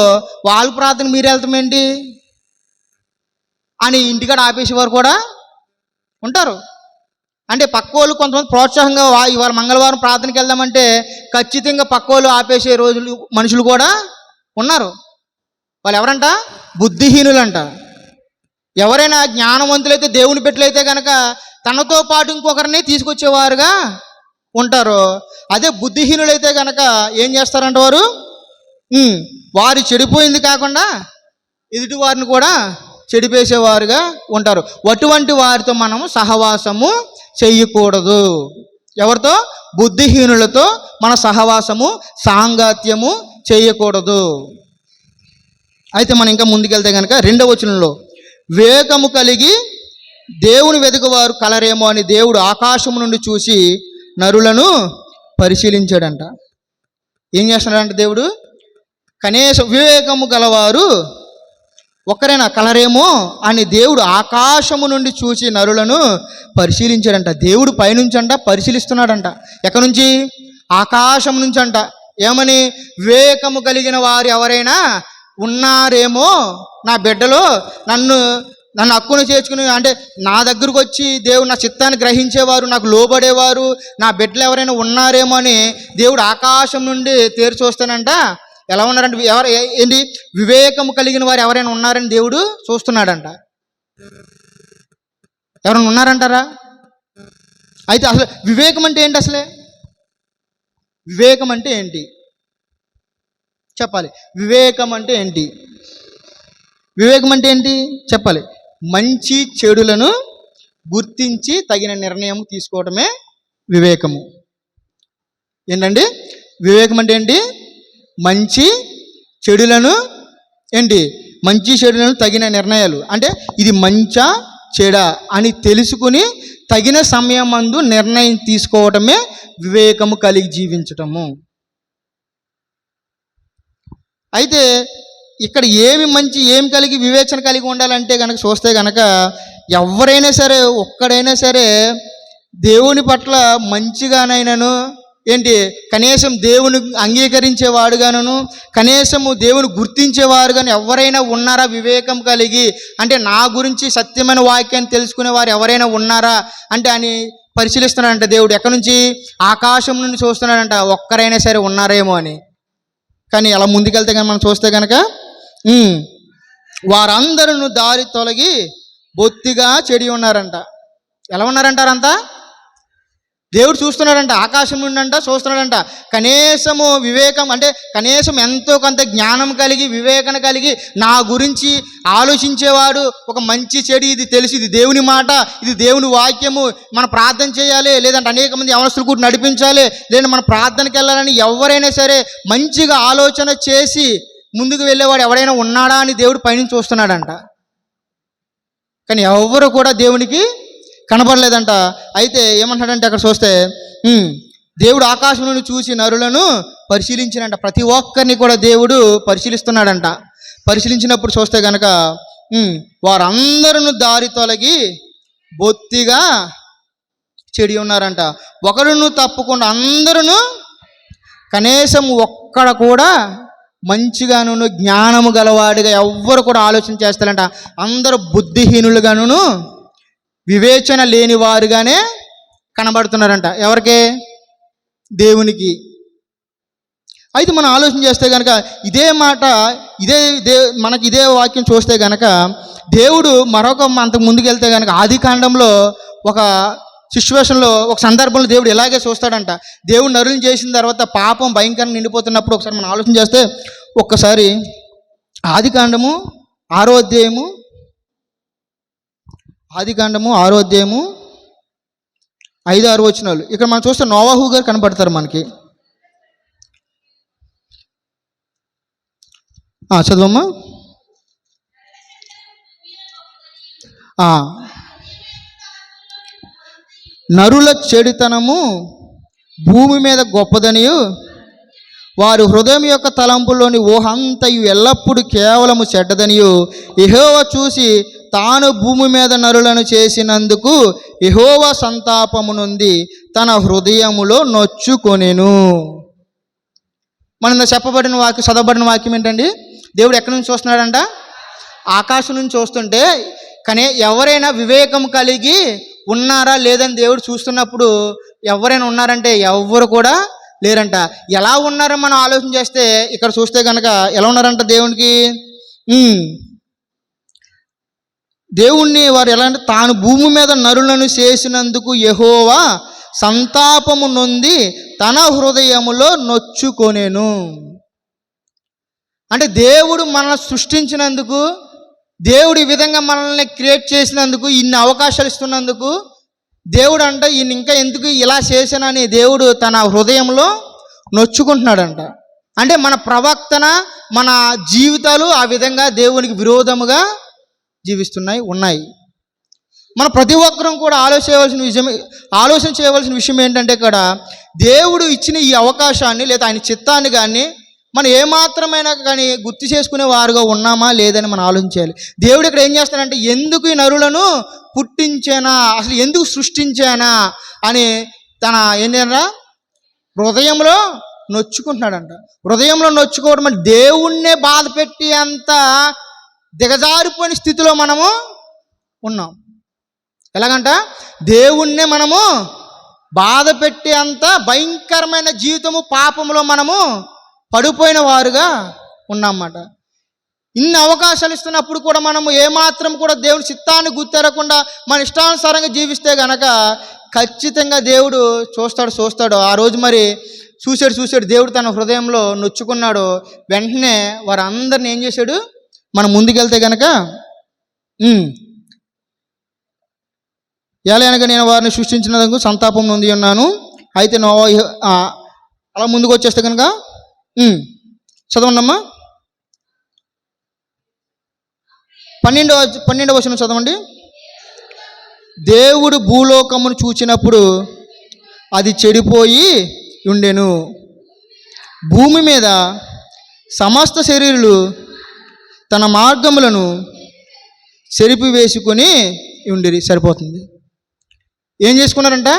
వాళ్ళ ప్రార్థన మీరు వెళ్తాం ఏంటి అని ఇంటికాడ ఆపేసేవారు కూడా ఉంటారు. అంటే పక్కోళ్ళు కొంతమంది ప్రోత్సాహంగా ఇవాళ మంగళవారం ప్రార్థనకి వెళ్దామంటే ఖచ్చితంగా పక్కోళ్ళు ఆపేసే రోజులు మనుషులు కూడా ఉన్నారు. వాళ్ళు ఎవరంట? బుద్ధిహీనులంట. ఎవరైనా జ్ఞానవంతులైతే, దేవుని బిడ్డలైతే కనుక తనతో పాటు ఇంకొకరిని తీసుకొచ్చేవారుగా ఉంటారు. అదే బుద్ధిహీనులైతే కనుక ఏం చేస్తారంట? వారు చెడిపోయింది కాకుండా ఎదుటి వారిని కూడా చెడిపేసేవారుగా ఉంటారు. అటువంటి వారితో మనము సహవాసము చెయ్యకూడదు. ఎవరితో? బుద్ధిహీనులతో మన సహవాసము సాంగత్యము చేయకూడదు. అయితే మనం ఇంకా ముందుకెళ్తే కనుక 2వ వచనంలో, వివేకము కలిగి దేవుని వెతుకువారు కలరేమో అని దేవుడు ఆకాశము నుండి చూసి నరులను పరిశీలించాడంట. ఏం చేస్తున్నాడంట దేవుడు? కనీసం వివేకము గలవారు ఒక్కరైనా కలరేమో అని దేవుడు ఆకాశము నుండి చూసి నరులను పరిశీలించాడంట. దేవుడు పైనుంచంట పరిశీలిస్తున్నాడంట. ఎక్కడి నుంచి? ఆకాశం నుంచి అంట. ఏమని? వివేకము కలిగిన వారు ఎవరైనా ఉన్నారేమో నా బిడ్డలో, నన్ను హక్కును చేర్చుకుని, అంటే నా దగ్గరకు వచ్చి దేవుడు నా చిత్తాన్ని గ్రహించేవారు, నాకు లోబడేవారు నా బిడ్డలు ఎవరైనా ఉన్నారేమో అని దేవుడు ఆకాశం నుండి తేరి చూస్తానంట. ఎలా ఉన్నారంటే ఏంటి? వివేకము కలిగిన వారు ఎవరైనా ఉన్నారని దేవుడు చూస్తున్నాడంట. ఎవరైనా ఉన్నారంటారా? అయితే అసలు వివేకం అంటే ఏంటి? అసలే వివేకం అంటే ఏంటి చెప్పాలి. వివేకం అంటే ఏంటి? వివేకం అంటే ఏంటి చెప్పాలి. మంచి చెడులను గుర్తించి తగిన నిర్ణయం తీసుకోవటమే వివేకము. ఏంటండి వివేకం అంటే ఏంటి? మంచి చెడులను మంచి చెడులను తగిన నిర్ణయాలు, అంటే ఇది మంచా చెడా అని తెలుసుకుని తగిన సమయం మందు నిర్ణయం తీసుకోవటమే వివేకము కలిగి జీవించటము. అయితే ఇక్కడ ఏమి మంచి ఏం కలిగి వివేచన కలిగి ఉండాలంటే కనుక చూస్తే కనుక ఎవరైనా సరే, ఒక్కడైనా సరే దేవుని పట్ల మంచిగానైనాను కనీసం దేవుని అంగీకరించేవాడుగాను, కనీసము దేవుని గుర్తించేవారుగాను ఎవరైనా ఉన్నారా వివేకం కలిగి? అంటే నా గురించి సత్యమైన వాక్యాన్ని తెలుసుకునేవారు ఎవరైనా ఉన్నారా అంటే అని పరిశీలిస్తున్నాడంట దేవుడు. ఎక్కడి నుంచి? ఆకాశం నుండి చూస్తున్నాడంట. ఒక్కరైనా సరే ఉన్నారేమో అని. కానీ అలా ముందుకెళ్తే కనుక మనం చూస్తే కనుక వారందరూ దారి తొలగి బొత్తిగా చెడి ఉన్నారంట. ఎలా ఉన్నారంటారంతా? దేవుడు చూస్తున్నాడంట, ఆకాశం నుండి అంట చూస్తున్నాడంట. కనీసము వివేకం అంటే కనీసం ఎంతో కొంత జ్ఞానం కలిగి వివేకన కలిగి నా గురించి ఆలోచించేవాడు, ఒక మంచి చెడు ఇది తెలిసి ఇది దేవుని మాట, ఇది దేవుని వాక్యము, మనం ప్రార్థన చేయాలి, లేదంటే అనేక మంది యవనస్తులు కూడా నడిపించాలి, లేదా మన ప్రార్థనకి వెళ్ళాలని ఎవరైనా సరే మంచిగా ఆలోచన చేసి ముందుకు వెళ్ళేవాడు ఎవరైనా ఉన్నాడా అని దేవుడు పైనుంచి చూస్తున్నాడంట. కానీ ఎవరు కూడా దేవునికి కనబడలేదంట. అయితే ఏమంటాడంటే అక్కడ చూస్తే దేవుడు ఆకాశం నుండి చూసి నరులను పరిశీలించినంట. ప్రతి ఒక్కరిని కూడా దేవుడు పరిశీలిస్తున్నాడంట. పరిశీలించినప్పుడు చూస్తే కనుక వారందరూ దారి తొలగి బొత్తిగా చెడి ఉన్నారంట. ఒకరును తప్పకుండా అందరూ కనీసం ఒక్కడ కూడా మంచిగాను జ్ఞానము గలవాడిగా ఎవ్వరు కూడా ఆలోచన చేస్తారంట. అందరూ బుద్ధిహీనులుగాను వివేచన లేని వారుగానే కనబడుతున్నారంట. ఎవరికి? దేవునికి. అయితే మనం ఆలోచన చేస్తే కనుక ఇదే మాట మనకి ఇదే వాక్యం చూస్తే కనుక దేవుడు అంతకు ముందుకు వెళ్తే కనుక ఆదికాండంలో ఒక సిచ్యువేషన్లో, ఒక సందర్భంలో దేవుడు ఇలాగే చూస్తాడంట. దేవుడు నరులను చేసిన తర్వాత పాపం భయంకరంగా నిండిపోతున్నప్పుడు ఒకసారి మనం ఆలోచన చేస్తే ఒక్కసారి ఆదికాండము 6వ అధ్యాయము 5-6 వచనాలు. ఇక్కడ మనం చూస్తే నోవాహు గారు కనబడతారు మనకి. చదవమ్మా. నరుల చెడుతనము భూమి మీద గొప్పదనియు వారి హృదయం యొక్క తలంపులోని ఊహంతయు ఎల్లప్పుడూ కేవలము చెడ్డదనియు యెహోవా చూసి తాను భూమి మీద నరులను చేసినందుకు యెహోవా సంతాపము నొంది తన హృదయములో నొచ్చుకొనెను. మన చదవబడిన వాక్యం ఏంటండి? దేవుడు ఎక్కడి నుంచి చూస్తున్నాడంట? ఆకాశం నుంచి చూస్తుంటే కానీ ఎవరైనా వివేకం కలిగి ఉన్నారా లేదని దేవుడు చూస్తున్నప్పుడు ఎవరైనా ఉన్నారంటే ఎవ్వరు కూడా లేరంట. ఎలా ఉన్నారో మనం ఆలోచన చేస్తే ఇక్కడ చూస్తే కనుక ఎలా ఉన్నారంట? దేవుణ్ణి వారు ఎలా అంటే తాను భూమి మీద నరులను చేసినందుకు యెహోవా సంతాపము నొంది తన హృదయములో నొచ్చుకొనెను. అంటే దేవుడు మనల్ని సృష్టించినందుకు దేవుడు ఈ విధంగా మనల్ని క్రియేట్ చేసినందుకు, ఇన్ని అవకాశాలు ఇస్తున్నందుకు దేవుడు అంట ఈయన ఇంకా ఎందుకు ఇలా చేశానని దేవుడు తన హృదయంలో నొచ్చుకుంటున్నాడంట. అంటే మన ప్రవర్తన, మన జీవితాలు ఆ విధంగా దేవునికి విరోధముగా ఉన్నాయి. మన ప్రతి ఒక్కరం కూడా ఆలోచన చేయవలసిన విషయం ఏంటంటే, ఇక్కడ దేవుడు ఇచ్చిన ఈ అవకాశాన్ని లేదా ఆయన చిత్తాన్ని కానీ మనం ఏమాత్రమైనా కానీ గుర్తు చేసుకునే వారుగా ఉన్నామా లేదని మనం ఆలోచించాలి. దేవుడు ఇక్కడ ఏం చేస్తాడంటే, ఎందుకు ఈ నరులను పుట్టించానా, అసలు ఎందుకు సృష్టించానా అని తన ఏంటంటే హృదయంలో నొచ్చుకుంటున్నాడంట. హృదయంలో నొచ్చుకోవడం అంటే దేవుణ్ణే బాధ పెట్టి అంత దిగజారిపోయిన స్థితిలో మనము ఉన్నాం. ఎలాగంట, దేవుణ్ణే మనము బాధ పెట్టి అంత భయంకరమైన జీవితము, పాపములో మనము పడిపోయిన వారుగా ఉన్నామన్నమాట. ఇన్ని అవకాశాలు ఇస్తున్నప్పుడు కూడా మనము ఏమాత్రం కూడా దేవుని చిత్తాన్ని గుర్తెరగకుండా మన ఇష్టానుసారంగా జీవిస్తే గనక ఖచ్చితంగా దేవుడు చూస్తాడు. ఆ రోజు మరి చూసాడు దేవుడు తన హృదయంలో నొచ్చుకున్నాడు. వెంటనే వారందరిని ఏం చేశాడు, మనం ముందుకెళ్తే గనక ఎలాగనగా నేను వారిని సృష్టించినందుకు సంతాపం నొంది ఉన్నాను. అయితే అలా ముందుకు వచ్చేస్తే కనుక చదవండమ్మా. 12వ వచనం చదవండి. దేవుడు భూలోకమును చూచినప్పుడు అది చెడిపోయి ఉండెను, భూమి మీద సమస్త శరీరులు తన మార్గములను చెరిపి వేసుకొని ఉండిరి. సరిపోతుంది. ఏం చేసుకున్నారంట,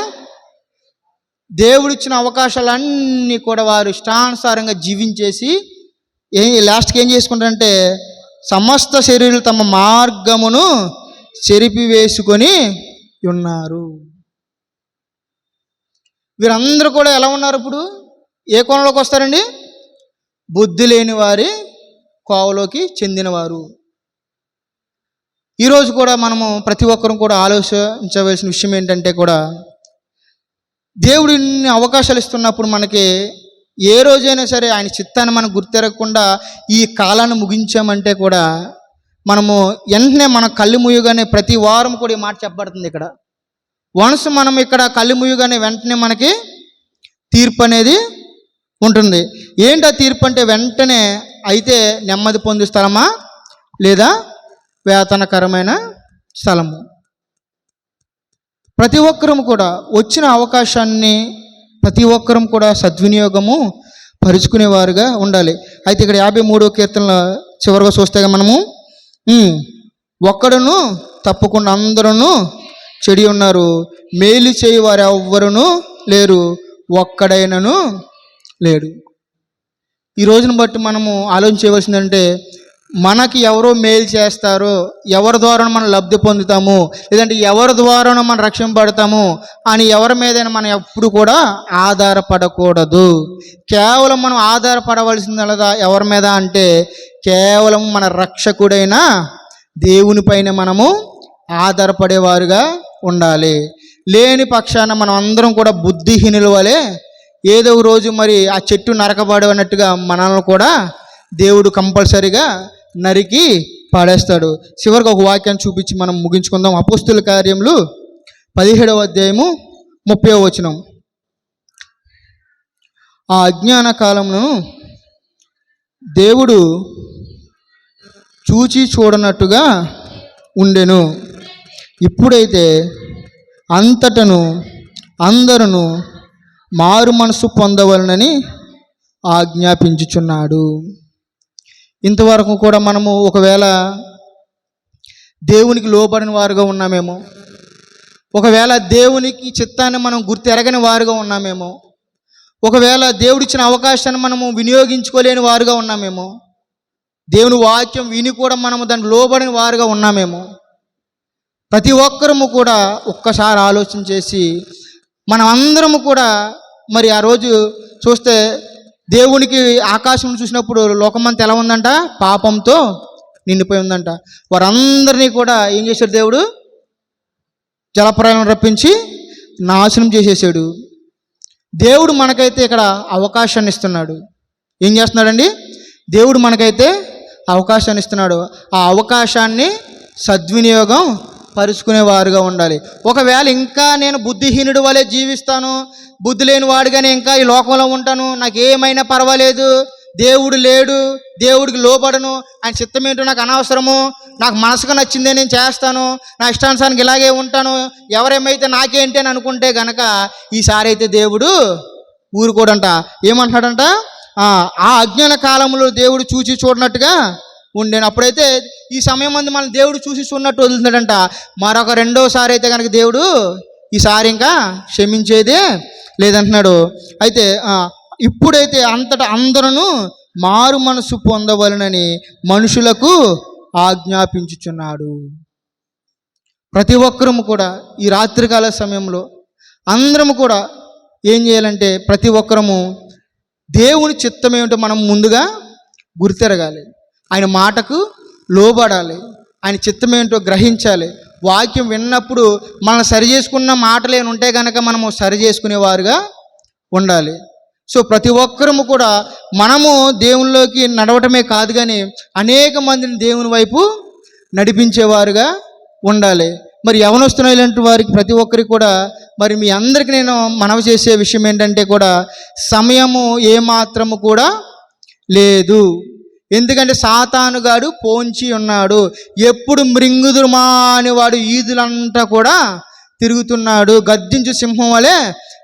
దేవుడిచ్చిన అవకాశాలన్నీ కూడా వారు ఇష్టానుసారంగా జీవించేసి లాస్ట్కి ఏం చేసుకుంటారంటే, సమస్త శరీరులు తమ మార్గమును చెరిపి వేసుకొని ఉన్నారు. వీరందరూ కూడా ఎలా ఉన్నారు? ఇప్పుడు ఏ కోణంలోకి వస్తారండి? బుద్ధి లేని వారి కోవలోకి చెందినవారు. ఈరోజు కూడా మనము ప్రతి ఒక్కరం కూడా ఆలోచించవలసిన విషయం ఏంటంటే, కూడా దేవుడు ఇన్ని అవకాశాలు ఇస్తున్నప్పుడు మనకి ఏ రోజైనా సరే ఆయన చిత్తాన్ని మనం గుర్తెరగకుండా ఈ కాలాన్ని ముగించామంటే కూడా మనము వెంటనే మన కళ్ళు మూయగానే ప్రతి వారం కూడా ఈ మాట చెప్పబడుతుంది. ఇక్కడ వన్స్ మనం ఇక్కడ కళ్ళు మూయగానే వెంటనే మనకి తీర్పు అనేది ఉంటుంది. ఏంటి ఆ తీర్పు అంటే, వెంటనే అయితే నెమ్మది పొందే స్థలమా లేదా వేతనకరమైన స్థలము. ప్రతి ఒక్కరము కూడా వచ్చిన అవకాశాన్ని ప్రతి ఒక్కరం కూడా సద్వినియోగము పరుచుకునేవారుగా ఉండాలి. అయితే ఇక్కడ 53వ కీర్తనలో చివరిగా చూస్తే మనము ఒక్కడును తప్పకుండా అందరూ చెడి ఉన్నారు, మేలు చేయవారు ఎవ్వరును లేరు, ఒక్కడైనను లేడు. ఈ రోజును బట్టి మనము ఆలోచన చేయవలసిందంటే, మనకి ఎవరో మేలు చేస్తారో, ఎవరి ద్వారా మనం లబ్ధి పొందుతాము, లేదంటే ఎవరి ద్వారా మనం రక్షింపబడతాము అని ఎవరి మీదైనా మనం ఎప్పుడు కూడా ఆధారపడకూడదు. కేవలం మనం ఆధారపడవలసింది ఎవరి మీద అంటే, కేవలం మన రక్షకుడైన దేవునిపైన మనము ఆధారపడేవారుగా ఉండాలి. లేని పక్షాన మనం అందరం కూడా బుద్ధిహీనుల వలె ఏదో రోజు మరి ఆ చెట్టు నరకబడినట్టుగా మనల్ని కూడా దేవుడు కంపల్సరీగా నరికి పాడేస్తాడు. చివరికి ఒక వాక్యాన్ని చూపించి మనం ముగించుకుందాం. అపోస్తుల కార్యములు 17వ అధ్యాయము 30వ వచనం. ఆ అజ్ఞాన కాలమును దేవుడు చూచి చూడనట్టుగా ఉండెను, ఇప్పుడైతే అంతటను అందరూ మారు మనసు పొందవలనని ఆజ్ఞాపించుచున్నాడు. ఇంతవరకు కూడా మనము ఒకవేళ దేవునికి లోబడిన వారుగా ఉన్నామేమో, ఒకవేళ దేవునికి చిత్తాన్ని మనం గుర్తెరగని వారుగా ఉన్నామేమో, ఒకవేళ దేవుడిచ్చిన అవకాశాన్ని మనము వినియోగించుకోలేని వారుగా ఉన్నామేమో, దేవుని వాక్యం విని కూడా మనము దాన్ని లోబడిన వారుగా ఉన్నామేమో. ప్రతి ఒక్కరము కూడా ఒక్కసారి ఆలోచన చేసి మనం అందరము కూడా మరి ఆ రోజు చూస్తే దేవునికి ఆకాశం చూసినప్పుడు లోకమంతా ఎలా ఉందంట? పాపంతో నిండిపోయి ఉందంట. వారందరినీ కూడా ఏం చేశాడు? దేవుడు జలప్రలయం రప్పించి నాశనం చేసేసాడు. దేవుడు మనకైతే ఇక్కడ అవకాశాన్ని ఇస్తున్నాడు. ఏం చేస్తున్నాడండి? దేవుడు మనకైతే అవకాశాన్ని ఇస్తున్నాడు. ఆ అవకాశాన్ని సద్వినియోగం పరుచుకునేవారుగా ఉండాలి. ఒకవేళ ఇంకా నేను బుద్ధిహీనుడి వలె జీవిస్తాను, బుద్ధి లేని వాడిగానే ఇంకా ఈ లోకంలో ఉంటాను, నాకు ఏమైనా పర్వాలేదు, దేవుడు లేడు, దేవుడికి లోబడను, ఆయన చిత్తం ఏంటో నాకు అనవసరము, నాకు మనసుకు నచ్చిందే నేను చేస్తాను, నా ఇష్టానుసారానికి ఇలాగే ఉంటాను, ఎవరేమైతే నాకేంటి అని అనుకుంటే గనక ఈసారి అయితే దేవుడు ఊరుకోడంట. ఏమంటున్నాడంట, ఆ అజ్ఞాన కాలంలో దేవుడు చూసి చూడనట్టుగా ఉండేను. అప్పుడైతే ఈ సమయం మంది మనం దేవుడు చూసి చూడనట్టు వదులుతున్నాడంట. మరొక రెండోసారి అయితే కనుక దేవుడు ఈసారి ఇంకా క్షమించేదే లేదంటున్నాడు. అయితే ఇప్పుడైతే అంతటా అందరూ మారు మనసు పొందవలనని మనుషులకు ఆజ్ఞాపించుచున్నాడు. ప్రతి ఒక్కరము కూడా ఈ రాత్రికాల సమయంలో అందరము కూడా ఏం చేయాలంటే, ప్రతి ఒక్కరము దేవుని చిత్తం ఏమిటో మనం ముందుగా గుర్తెరగాలి, ఆయన మాటకు లోబడాలి, ఆయన చిత్తం ఏంటో గ్రహించాలి. వాక్యం విన్నప్పుడు మనం సరి చేసుకున్న మాటలు ఏమి ఉంటే కనుక మనము సరి చేసుకునేవారుగా ఉండాలి. సో ప్రతి ఒక్కరము కూడా మనము దేవునిలోకి నడవటమే కాదు కానీ అనేక మందిని దేవుని వైపు నడిపించేవారుగా ఉండాలి. మరి యవనస్తున్న ఇలాంటి వారికి ప్రతి ఒక్కరికి కూడా మరి మీ అందరికీ నేను మనవి చేసే విషయం ఏంటంటే కూడా, సమయము ఏమాత్రము కూడా లేదు. ఎందుకంటే సాతానుగాడు పోంచి ఉన్నాడు, ఎప్పుడు మృంగుదురుమా అనేవాడు ఈదులంతా కూడా తిరుగుతున్నాడు, గద్దించు సింహం వలె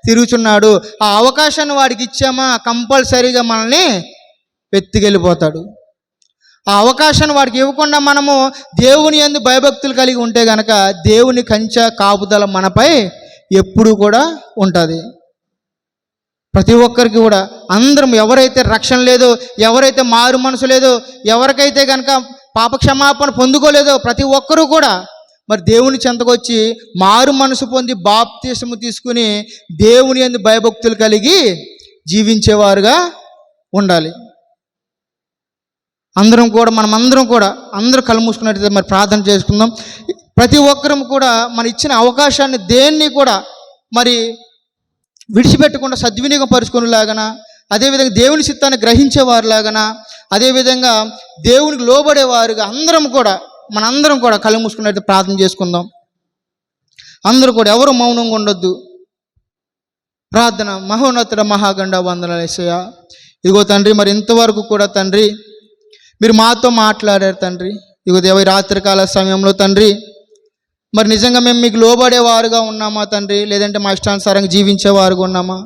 తిరుగుతున్నాడు. ఆ అవకాశాన్ని వాడికి ఇచ్చామా కంపల్సరీగా మనల్ని ఎత్తుకెళ్ళిపోతాడు. ఆ అవకాశాన్ని వాడికి ఇవ్వకుండా మనము దేవుని యందు భయభక్తులు కలిగి ఉంటే గనక దేవుని కంచె కాపుదల మనపై ఎప్పుడు కూడా ఉంటుంది. ప్రతి ఒక్కరికి కూడా అందరం, ఎవరైతే రక్షణ లేదో, ఎవరైతే మారు మనసు లేదో, ఎవరికైతే కనుక పాపక్షమాపణ పొందుకోలేదో ప్రతి ఒక్కరూ కూడా మరి దేవుని చెంతకొచ్చి మారు మనసు పొంది బాప్తిస్మము తీసుకుని దేవుని యందు భయభక్తులు కలిగి జీవించేవారుగా ఉండాలి. అందరం కూడా మనమందరం కూడా అందరూ కళ్ళు మూసుకున్నట్టయితే మరి ప్రార్థన చేసుకుందాం. ప్రతి ఒక్కరం కూడా మన ఇచ్చిన అవకాశాన్ని దేన్ని కూడా మరి విడిచిపెట్టకుండా సద్వినియోగం పరుచుకునేలాగన, అదేవిధంగా దేవుని చిత్తాన్ని గ్రహించేవారులాగన, అదేవిధంగా దేవునికి లోబడేవారుగా మనందరం కూడా కళ్ళు మూసుకున్నట్టు ప్రార్థన చేసుకుందాం. అందరూ కూడా ఎవరు మౌనంగా ఉండొద్దు. ప్రార్థన. మహోన్నతుడ మహాగండ వందనాలు యేసయ్యా. ఇదిగో తండ్రి, మరి ఇంతవరకు కూడా తండ్రి మీరు మాతో మాట్లాడారు తండ్రి. ఇదిగో దేవ, రాత్రికాల సమయంలో తండ్రి మరి నిజంగా మేము మీకు లోబడేవారుగా ఉన్నామా తండ్రి, లేదంటే మా ఇష్టానుసారంగా జీవించేవారుగా ఉన్నామా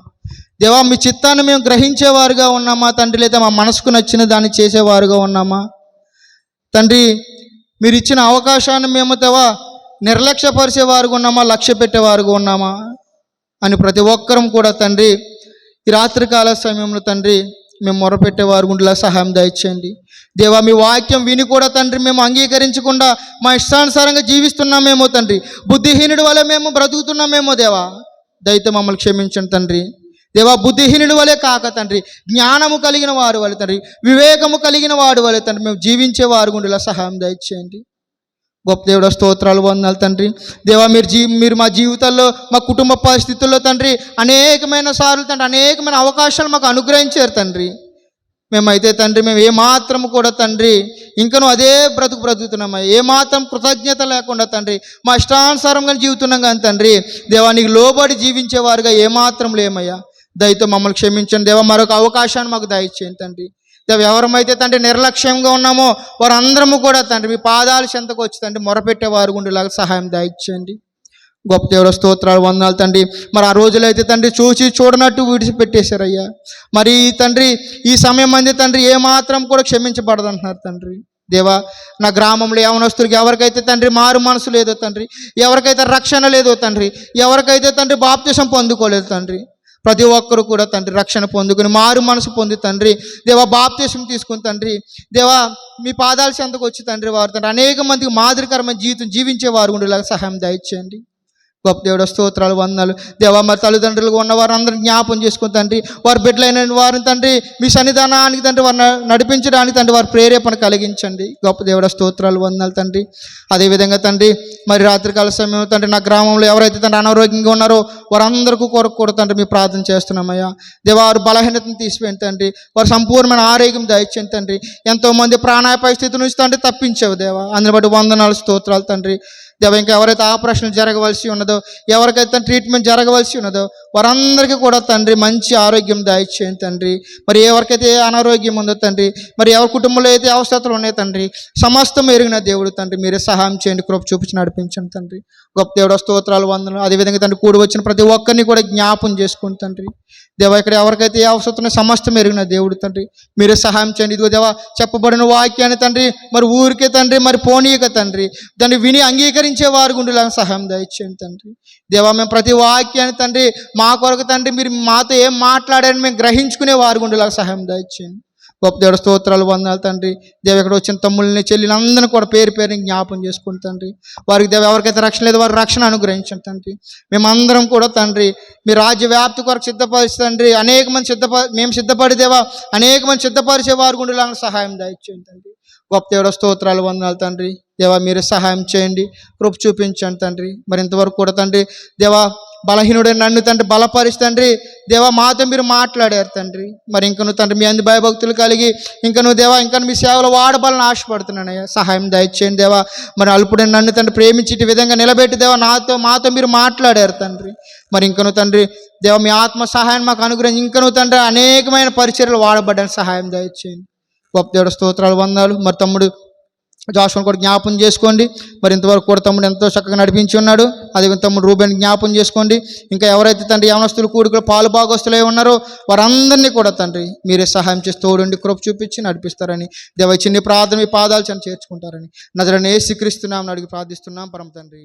దేవా, మీ చిత్తాన్ని మేము గ్రహించేవారుగా ఉన్నామా తండ్రి, లేదా మా మనసుకు నచ్చిన దాన్ని చేసేవారుగా ఉన్నామా తండ్రి. మీరు ఇచ్చిన అవకాశాన్ని మేము దేవా నిర్లక్ష్యపరిచేవారుగా ఉన్నామా, లక్ష్య పెట్టేవారుగా ఉన్నామా అని ప్రతి ఒక్కరం కూడా తండ్రి ఈ రాత్రికాల సమయంలో తండ్రి మేము మొరపెట్టేవారు గుండెలా సహాయం దయచేయండి దేవా. మీ వాక్యం విని కూడా తండ్రి మేము అంగీకరించకుండా మా ఇష్టానుసారంగా జీవిస్తున్నామేమో తండ్రి, బుద్ధిహీనుడి వల్ల మేము బ్రతుకుతున్నామేమో దేవా, దయతో మమ్మల్ని క్షమించండి తండ్రి దేవా. బుద్ధిహీనుడి వలె కాక తండ్రి, జ్ఞానము కలిగిన వారు వలె తండ్రి, వివేకము కలిగిన వాడు వలె తండ్రి మేము జీవించేవారు గుండెలా సహాయం దయచేయండి. గొప్ప దేవుడా, స్తోత్రాలు వందనాలు తండ్రి దేవా. మీరు మా జీవితాల్లో, మా కుటుంబ పరిస్థితుల్లో తండ్రి అనేకమైన సార్లు తండ్రి అనేకమైన అవకాశాలు మాకు అనుగ్రహించారు తండ్రి. మేమైతే తండ్రి మేము ఏమాత్రము కూడా తండ్రి ఇంకనూ అదే బ్రతుకుతున్నామా, ఏమాత్రం కృతజ్ఞత లేకుండా తండ్రి మా ఇష్టానుసారంగా జీవితున్నాం కానీ తండ్రి దేవా, నీకు లోబడి జీవించేవారుగా ఏమాత్రం లేమయ్యా. దయతో మమ్మల్ని క్షమించండి దేవా. మరొక అవకాశాన్ని మాకు దయచేయండి తండ్రి దేవ. ఎవరమైతే తండ్రి నిర్లక్ష్యంగా ఉన్నామో వారందరము కూడా తండ్రి మీ పాదాల చెంతకు వచ్చి తండ్రి మొరపెట్టేవారు గుండెలాగా సహాయం దయచేయండి. గొప్ప దేవుడ, స్తోత్రాలు వందనాలు తండ్రి. మరి ఆ రోజులైతే తండ్రి చూసి చూడనట్టు విడిచిపెట్టేశారయ్యా. మరి తండ్రి ఈ సమయం అంది తండ్రి ఏమాత్రం కూడా క్షమించబడదు అంటున్నారు తండ్రి దేవా. నా గ్రామంలో యవనస్తులకి ఎవరికైతే తండ్రి మారు మనసు లేదో తండ్రి, ఎవరికైతే రక్షణ లేదో తండ్రి, ఎవరికైతే తండ్రి బాప్తిసం పొందుకోలేదు తండ్రి, ప్రతి ఒక్కరు కూడా తండ్రి రక్షణ పొందుకుని మారు మనసు పొంది తండ్రి దేవా బాప్తిసం తీసుకుని తండ్రి దేవా మీ పాదాల చెంతకు వచ్చి తండ్రి వారు తండ్రి అనేక మందికి మాదిరికరమైన జీవితం జీవించేవారు ఉండేలాగా సహాయం దయచేయండి. గొప్ప దేవుడు స్తోత్రాలు వందనాలు దేవా. మరి తల్లిదండ్రులుగా ఉన్న వారందరినీ జ్ఞాపం చేసుకుని తండ్రి, వారి బిడ్డలైన వారిని తండ్రి మీ సన్నిధానానికి తండ్రి వారిని నడిపించడానికి తండ్రి వారి ప్రేరేపణ కలిగించండి. గొప్ప దేవుడు స్తోత్రాలు వందనాలు తండ్రి. అదేవిధంగా తండ్రి మరి రాత్రికాల సమయం తండ్రి నా గ్రామంలో ఎవరైతే తండ్రి అనారోగ్యంగా ఉన్నారో వారందరికీ కొరకు కూడా తండ్రి మీ ప్రార్థన చేస్తున్నామయ్యా. దేవా వారి బలహీనతను తీసివేయండి తండ్రి, వారి సంపూర్ణమైన ఆరోగ్యం దయచేయండి తండ్రి. ఎంతోమంది ప్రాణాపాయ స్థితి నుంచి తండ్రి తప్పించావు దేవా, అందుని బట్టి వందనాలు స్తోత్రాలు తండ్రి. దేవ ఇంకా ఎవరైతే ఆపరేషన్ జరగవలసి ఉన్నదో, ఎవరికైతే ట్రీట్మెంట్ జరగవలసి ఉన్నదో వారందరికీ కూడా తండ్రి మంచి ఆరోగ్యం దయచేయండి తండ్రి. మరి ఎవరికైతే ఏ అనారోగ్యం ఉందో తండ్రి, మరి ఎవరి కుటుంబంలో అయితే అవసరతలు ఉన్నాయో తండ్రి, సమస్తం ఎరిగిన దేవుడు తండ్రి మీరే సహాయం చేయండి, కృప చూపించి నడిపించండి తండ్రి. గొప్ప దేవుడు స్తోత్రాలు వందనాలు. అదేవిధంగా తండ్రి కూడి వచ్చిన ప్రతి ఒక్కరిని కూడా జ్ఞాపం చేసుకోండి తండ్రి. దేవ ఇక్కడ ఎవరికైతే ఏ అవసరం ఉన్నాయో సమస్తం ఎరిగిన దేవుడు తండ్రి మీరే సహాయం చేయండి. ఇదిగో దేవ చెప్పబడిన వాక్యాన్ని తండ్రి మరి ఊరికే తండ్రి మరి పోనీయక తండ్రి దాన్ని విని అంగీకరించే వారి గుండెలా సహాయం దయచేయండి తండ్రి. దేవా మేము ప్రతి వాక్యాన్ని తండ్రి మా కొరకు తండ్రి మీరు మాతో ఏం మాట్లాడారని మేము గ్రహించుకునే వారి గుండెలా సహాయం దయచేయండి. గొప్ప దేవుడు స్తోత్రాలు వందనాలు తండ్రి. దేవ ఇక్కడ వచ్చిన తమ్ముళ్ళని చెల్లిని కూడా పేరు పేరుని జ్ఞాపం చేసుకుని తండ్రి వారికి దేవ ఎవరికైతే రక్షణ లేదు వారి రక్షణ అనుగ్రహించండి తండ్రి. మేమందరం కూడా తండ్రి మీ రాజ్య వ్యాప్తి కొరకు సిద్ధపరిచి తండ్రి అనేక మంది మేము సిద్ధపడి దేవా అనేక మంది సిద్ధపరిచే వారి గుండెలా సహాయం దయచేయండి తండ్రి. గొప్ప దేవుడు స్తోత్రాలు వందనాలు తండ్రి. దేవా మీరు సహాయం చేయండి, కృప చూపించండి తండ్రి. మరి ఇంతవరకు కూడా తండ్రి దేవా బలహీనుడైన నన్ను తండ్రి బలపరిచి తండ్రి దేవా మాతో మీరు మాట్లాడారు తండ్రి. మరి ఇంక నువ్వు తండ్రి మీ అందు భయభక్తులు కలిగి ఇంకా నువ్వు దేవా ఇంకా మీ సేవలో వాడబాలని ఆశపడుతున్నానయ్యా, సహాయం దయచేయండి దేవా. మరి అల్పుడైన నన్ను తండ్రి ప్రేమించి విధంగా నిలబెట్టి దేవా మాతో మీరు మాట్లాడారు తండ్రి. మరి ఇంకను తండ్రి దేవా మీ ఆత్మ సహాయం మాకు అనుగ్రహించి ఇంకను తండ్రి అనేకమైన పరిచర్యలు వాడబడ్డానికి సహాయం దయచేయండి. గొప్ప దేవుడు స్తోత్రాలు వందనాలు. మరి తమ్ముడు జాషువాను కూడా జ్ఞాపం చేసుకోండి. మరి ఇంతవరకు కూడా తమ్ముడు ఎంతో చక్కగా నడిపించి ఉన్నాడు. అదే తమ్ముడు రూబెన్ జ్ఞాపం చేసుకోండి. ఇంకా ఎవరైతే తండ్రి యవనస్తులు కూడుకులు పాలు భాగస్తులై ఉన్నారో వారందరినీ కూడా తండ్రి మీరే సహాయం చేసి తోడుండి కృప చూపించి నడిపిస్తారని దేవ చిన్ని ప్రార్థన మీ పాదాలు చేర్చుకుంటారని నజరేయుడైన యేసుక్రీస్తు నామమున అడిగి ప్రార్థిస్తున్నాం పరమ తండ్రి.